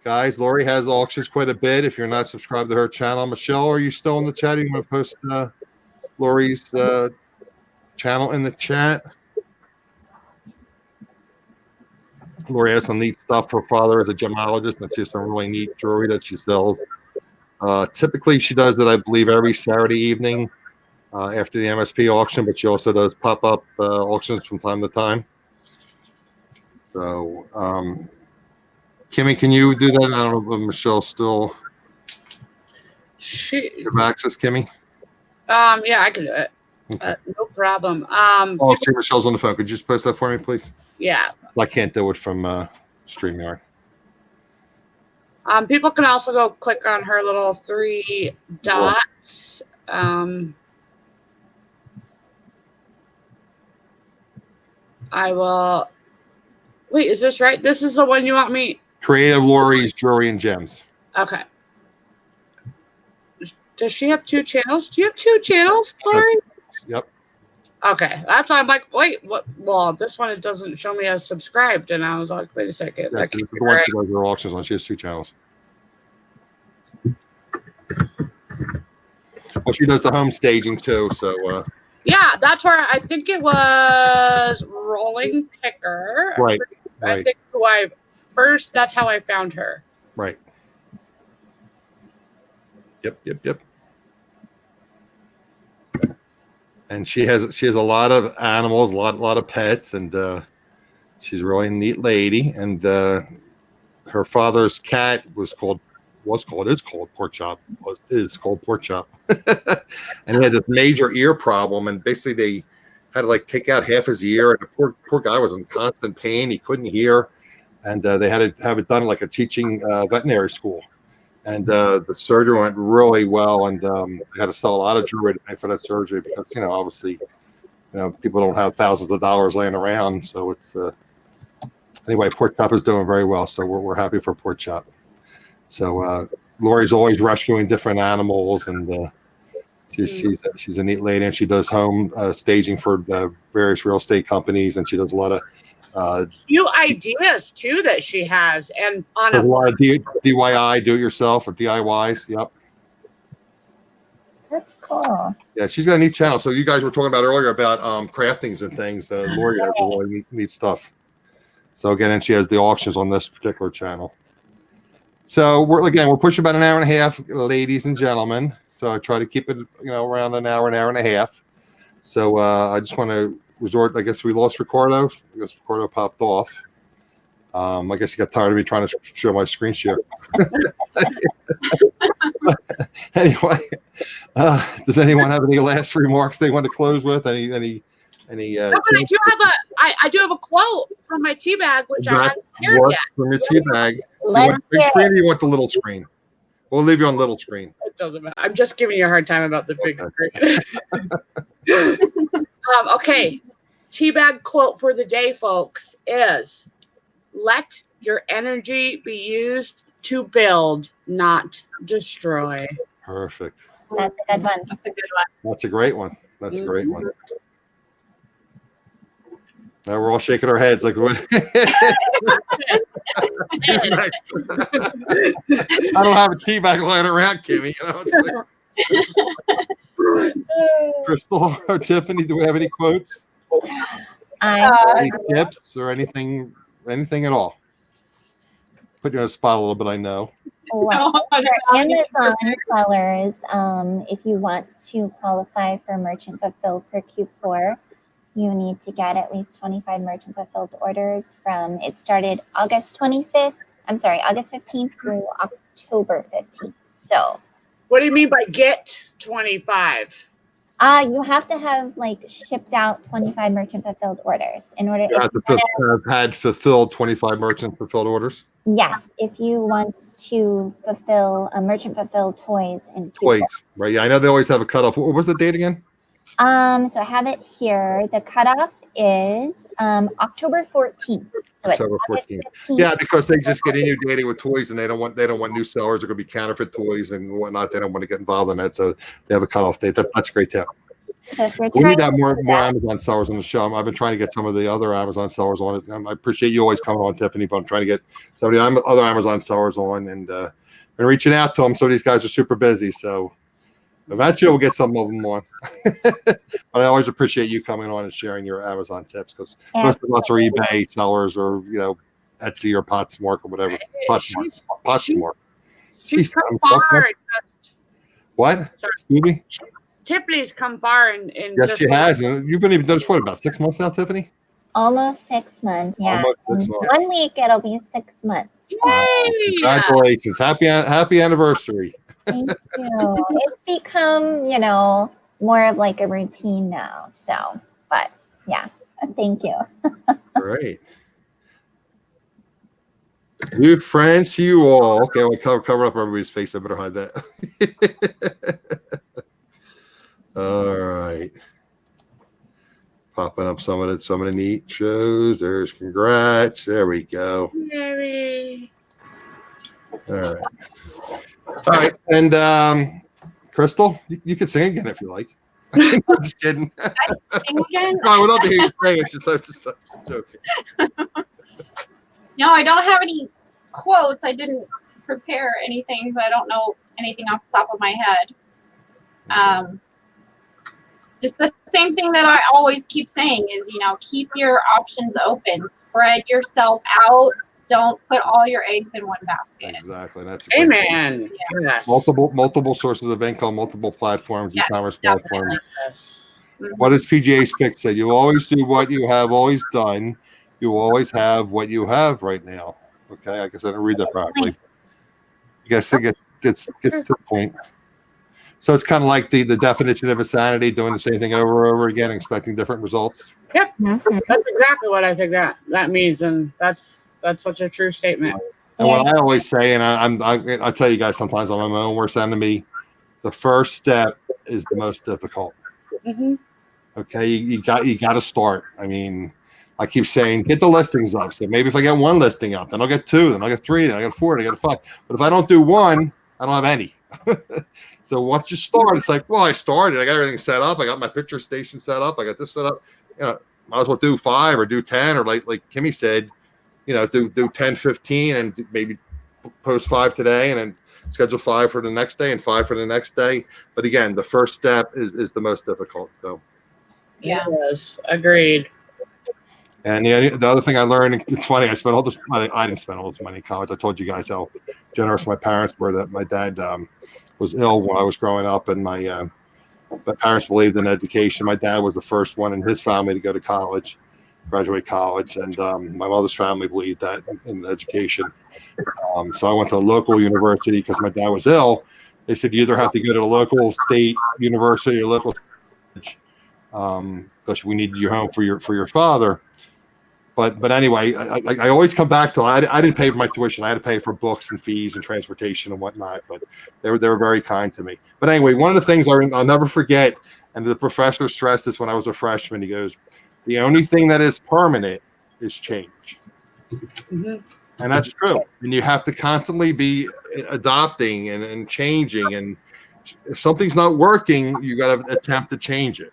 Guys, Lori has auctions quite a bit. If you're not subscribed to her channel, Michelle, are you still in the chat? You want to post Lori's channel in the chat? Lori has some neat stuff. Her father is a gemologist, and she has some really neat jewelry that she sells. Typically, she does it, I believe, every Saturday evening after the MSP auction, but she also does pop-up auctions from time to time. So, Kimmy, can you do that? I don't know if Michelle's still have access, Kimmy.
Yeah, I can do it.
Okay.
No problem.
See, Michelle's on the phone. Could you just post that for me, please?
Yeah.
I can't do it from StreamYard.
People can also go click on her little 3 dots. I will. Wait, is this right? This is the one you want me?
Creative Lori's Jewelry and Gems.
Okay. Does she have 2 channels? Do you have 2 channels, Lori?
Yep.
Okay, that's why I'm like, wait, what? Well, this one it doesn't show me as subscribed, and I was like, wait a second.
Yeah, the one she does her auctions on. She has 2 channels. Well, she does the home staging too, so.
Yeah, that's where I think it was Rolling Picker.
Right.
I think that's how I found her.
Right. Yep. And she has a lot of animals, a lot of pets, and she's a really neat lady. And her father's cat is called Pork Chop. Is called Pork Chop. And he had this major ear problem, and basically they had to take out half his ear, and the poor guy was in constant pain. He couldn't hear, and they had to have it done like a teaching veterinary school. And the surgery went really well, and they had to sell a lot of jewelry to pay for that surgery because, obviously, people don't have thousands of dollars laying around. So it's anyway, Pork Chop is doing very well. So we're happy for Pork Chop. So Lori's always rescuing different animals, and She's a neat lady, and she does home staging for various real estate companies, and she does a lot of
few ideas too that she has, and on
a lot of DIY, do it yourself, or DIYs. Yep.
That's cool.
Yeah, she's got a neat channel. So you guys were talking about earlier about craftings and things. Lori has a really neat stuff. So again, and she has the auctions on this particular channel. So we're pushing about an hour and a half, ladies and gentlemen. So I try to keep it, around an hour and a half. So I just want to resort. I guess we lost Ricardo. I guess Ricardo popped off. I guess he got tired of me trying to show my screen share. Anyway, does anyone have any last remarks they want to close with? Any?
No, but I do have a quote from my tea bag, which I haven't shared yet. From your tea
bag. You want the big screen, or you want the little screen? We'll leave you on little screen.
It doesn't matter. I'm just giving you a hard time about the big screen. Okay. Teabag quote for the day, folks, is let your energy be used to build, not destroy.
Perfect.
That's a good one.
That's a good one.
That's a great one. That's a great one. Now we're all shaking our heads like, I don't have a tea bag lying around, Kimmy. Crystal or Tiffany, do we have any quotes? Any tips or anything at all? Put you on the spot a little bit, I know.
Well, for Amazon sellers, if you want to qualify for merchant fulfilled for Q4, you need to get at least 25 merchant fulfilled orders from, it started August 15th through October 15th. So
what do you mean by get 25?
You have to have shipped out 25 merchant fulfilled orders in order.
You have to have had fulfilled 25 merchant fulfilled orders.
Yes, if you want to fulfill a merchant fulfilled toys in Q4.
Toys, right? Yeah, I know they always have a cutoff. What was the date again?
So I have it here. The cutoff is October 14th. So
October 14th. Yeah, because they just get inundated with toys, and they don't want new sellers. They're going to be counterfeit toys and whatnot. They don't want to get involved in that, so they have a cutoff date. That's great tip.
So if you're
we need to have more Amazon sellers on the show. I've been trying to get some of the other Amazon sellers on it. I appreciate you always coming on, Tiffany, but I'm trying to get some of the other Amazon sellers on, and been reaching out to them. So these guys are super busy, so eventually we'll get some of them on. But I always appreciate you coming on and sharing your Amazon tips, because most of us are eBay sellers, or Etsy or Potsmark or whatever. Potsmark.
She's come far.
What?
Sorry.
Excuse me?
Tiffany's come far in
yes, she has. And you've been even done for about 6 months now, Tiffany?
Almost 6 months, yeah.
Almost 6 months.
1 week it'll be 6 months.
Yay!
Congratulations. Happy anniversary.
Thank you. It's become, more of a routine now. So, but yeah, thank you.
Great. New friends to you all. Okay, we'll cover up everybody's face. I better hide that. All right. Popping up some of the neat shows. There's congrats. There we go.
Yay.
All right. All right. And Crystal, you can sing again if you like. I'm just kidding.
Sing again?
No, I would love to hear you sing. It's just I'm just joking.
No, I don't have any quotes. I didn't prepare anything, so I don't know anything off the top of my head. Just the same thing that I always keep saying is, keep your options open. Spread yourself out. Don't put all your eggs in one basket.
Exactly. That's
amen. Yes.
Multiple sources of income, multiple platforms,
yes,
e-commerce platforms.
Yes.
What does PGA's pick say? You always do what you have always done. You always have what you have right now. Okay, I guess I didn't read that properly. I guess it gets to the point. So it's kind of like the definition of insanity, doing the same thing over and over again, expecting different results.
Yep, that's exactly what I think that means, and that's such a true statement.
And what I always say, and I tell you guys sometimes on my own worst enemy, the first step is the most difficult.
Mm-hmm.
Okay, you got to start. I mean, I keep saying get the listings up. So maybe if I get one listing up, then I'll get 2, then I'll get 3, then I'll get 4, then I'll get 5. But if I don't do one, I don't have any. So once you start, it's like, well, I started. I got everything set up. I got my picture station set up. I got this set up. Might as well do 5 or do 10, or like Kimmy said, do 10, 15, and maybe post 5 today, and then schedule 5 for the next day and 5 for the next day. But again, the first step is the most difficult. So
yeah, yes, agreed.
And the other thing I learned, it's funny, I spent all this money. I didn't spend all this money in college. I told you guys how generous my parents were, that my dad was ill when I was growing up, and my parents believed in education. My dad was the first one in his family to go to college, graduate college, and my mother's family believed that in education. So I went to a local university because my dad was ill. They said you either have to go to the local state university or local college, because we needed you home for your father. But anyway, I always come back to, I didn't pay for my tuition. I had to pay for books and fees and transportation and whatnot. But they were very kind to me. But anyway, one of the things I'll never forget, and the professor stressed this when I was a freshman. He goes, "The only thing that is permanent is change."
Mm-hmm.
And that's true. And you have to constantly be adopting and changing. And if something's not working, you got to attempt to change it.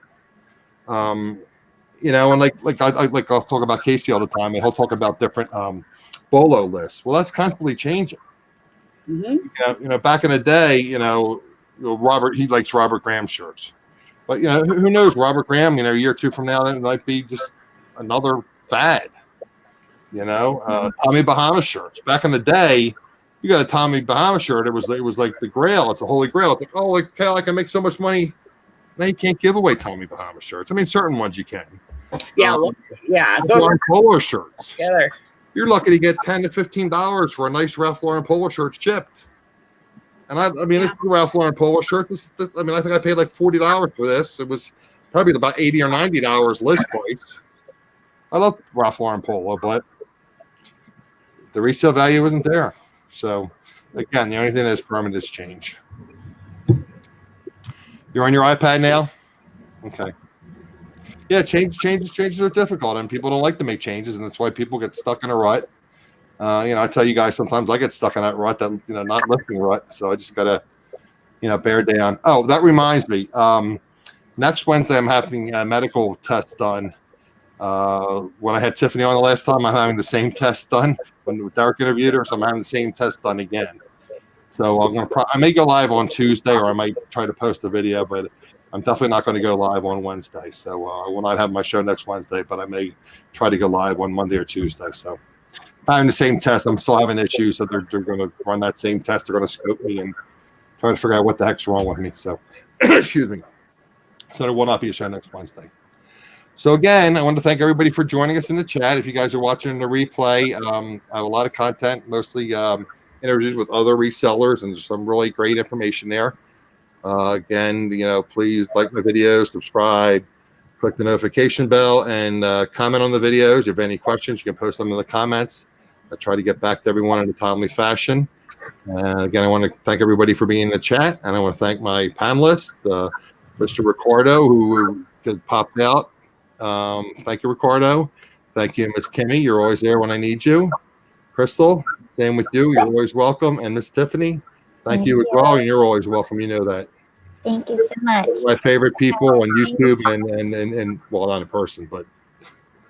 And I'll talk about Casey all the time, and he'll talk about different BOLO lists. Well, that's constantly changing.
Mm-hmm.
Back in the day, Robert, he likes Robert Graham shirts, but who knows, Robert Graham, a year or two from now, that might be just another fad. Tommy Bahama shirts. Back in the day, you got a Tommy Bahama shirt, it was like the Grail. It's a holy grail. It's like, oh, I can make so much money. Now you can't give away Tommy Bahama shirts. I mean, certain ones you can.
Yeah, those are
polo shirts.
together.
You're lucky to get $10 to $15 for a nice Ralph Lauren polo shirt chipped. And I mean, this Ralph Lauren polo shirt. I think I paid like $40 for this. It was probably about $80 or $90 list price. I love Ralph Lauren polo, but the resale value isn't there. So again, the only thing that is permanent is change. You're on your iPad now? Okay. Yeah, changes are difficult, and people don't like to make changes, and that's why people get stuck in a rut. I tell you guys, sometimes I get stuck in that rut, that not lifting rut. So I just gotta, bear down. Oh, that reminds me. Next Wednesday, I'm having a medical test done. When I had Tiffany on the last time, I'm having the same test done. When Derek interviewed her, so I'm having the same test done again. So I may go live on Tuesday, or I might try to post the video, but I'm definitely not going to go live on Wednesday. So I will not have my show next Wednesday, but I may try to go live on Monday or Tuesday. So I'm having the same test. I'm still having issues, so they're going to run that same test. They're going to scope me and try to figure out what the heck's wrong with me. So excuse me. So there will not be a show next Wednesday. So again, I want to thank everybody for joining us in the chat. If you guys are watching the replay, I have a lot of content, mostly interviews with other resellers, and there's some really great information there. Again, please like my videos, subscribe, click the notification bell, and comment on the videos. If you have any questions, you can post them in the comments. I try to get back to everyone in a timely fashion. Again, I want to thank everybody for being in the chat, and I want to thank my panelists, Mr. Ricardo, who popped out. Thank you, Ricardo. Thank you, Ms. Kimmy. You're always there when I need you. Crystal, same with you. You're always welcome. And Miss Tiffany, thank you as well. And you're always welcome. You know that.
Thank you so much.
My favorite people on YouTube and well, not in person, but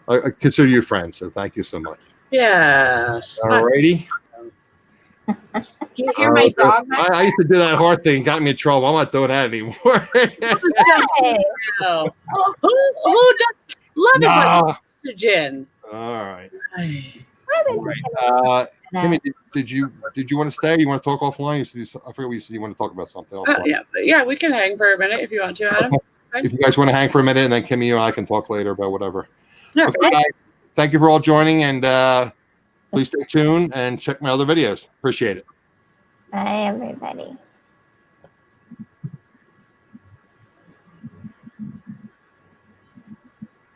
I consider you friends. So thank you so much.
Yes.
All righty.
Do you hear my dog?
I used to do that hard thing. Got me in trouble. I'm not doing that anymore.
No. Who does love is like oxygen?
All right.
All
right. Kimmy, did you want to stay? You want to talk offline? I forget what you said. You want to talk about something.
Yeah, we can hang for a minute if you want to, Adam.
Okay. If you guys want to hang for a minute, and then Kimmy and I can talk later about whatever.
Yeah.
Okay, guys. Thank you for all joining, and please stay tuned and check my other videos. Appreciate it.
Bye, everybody.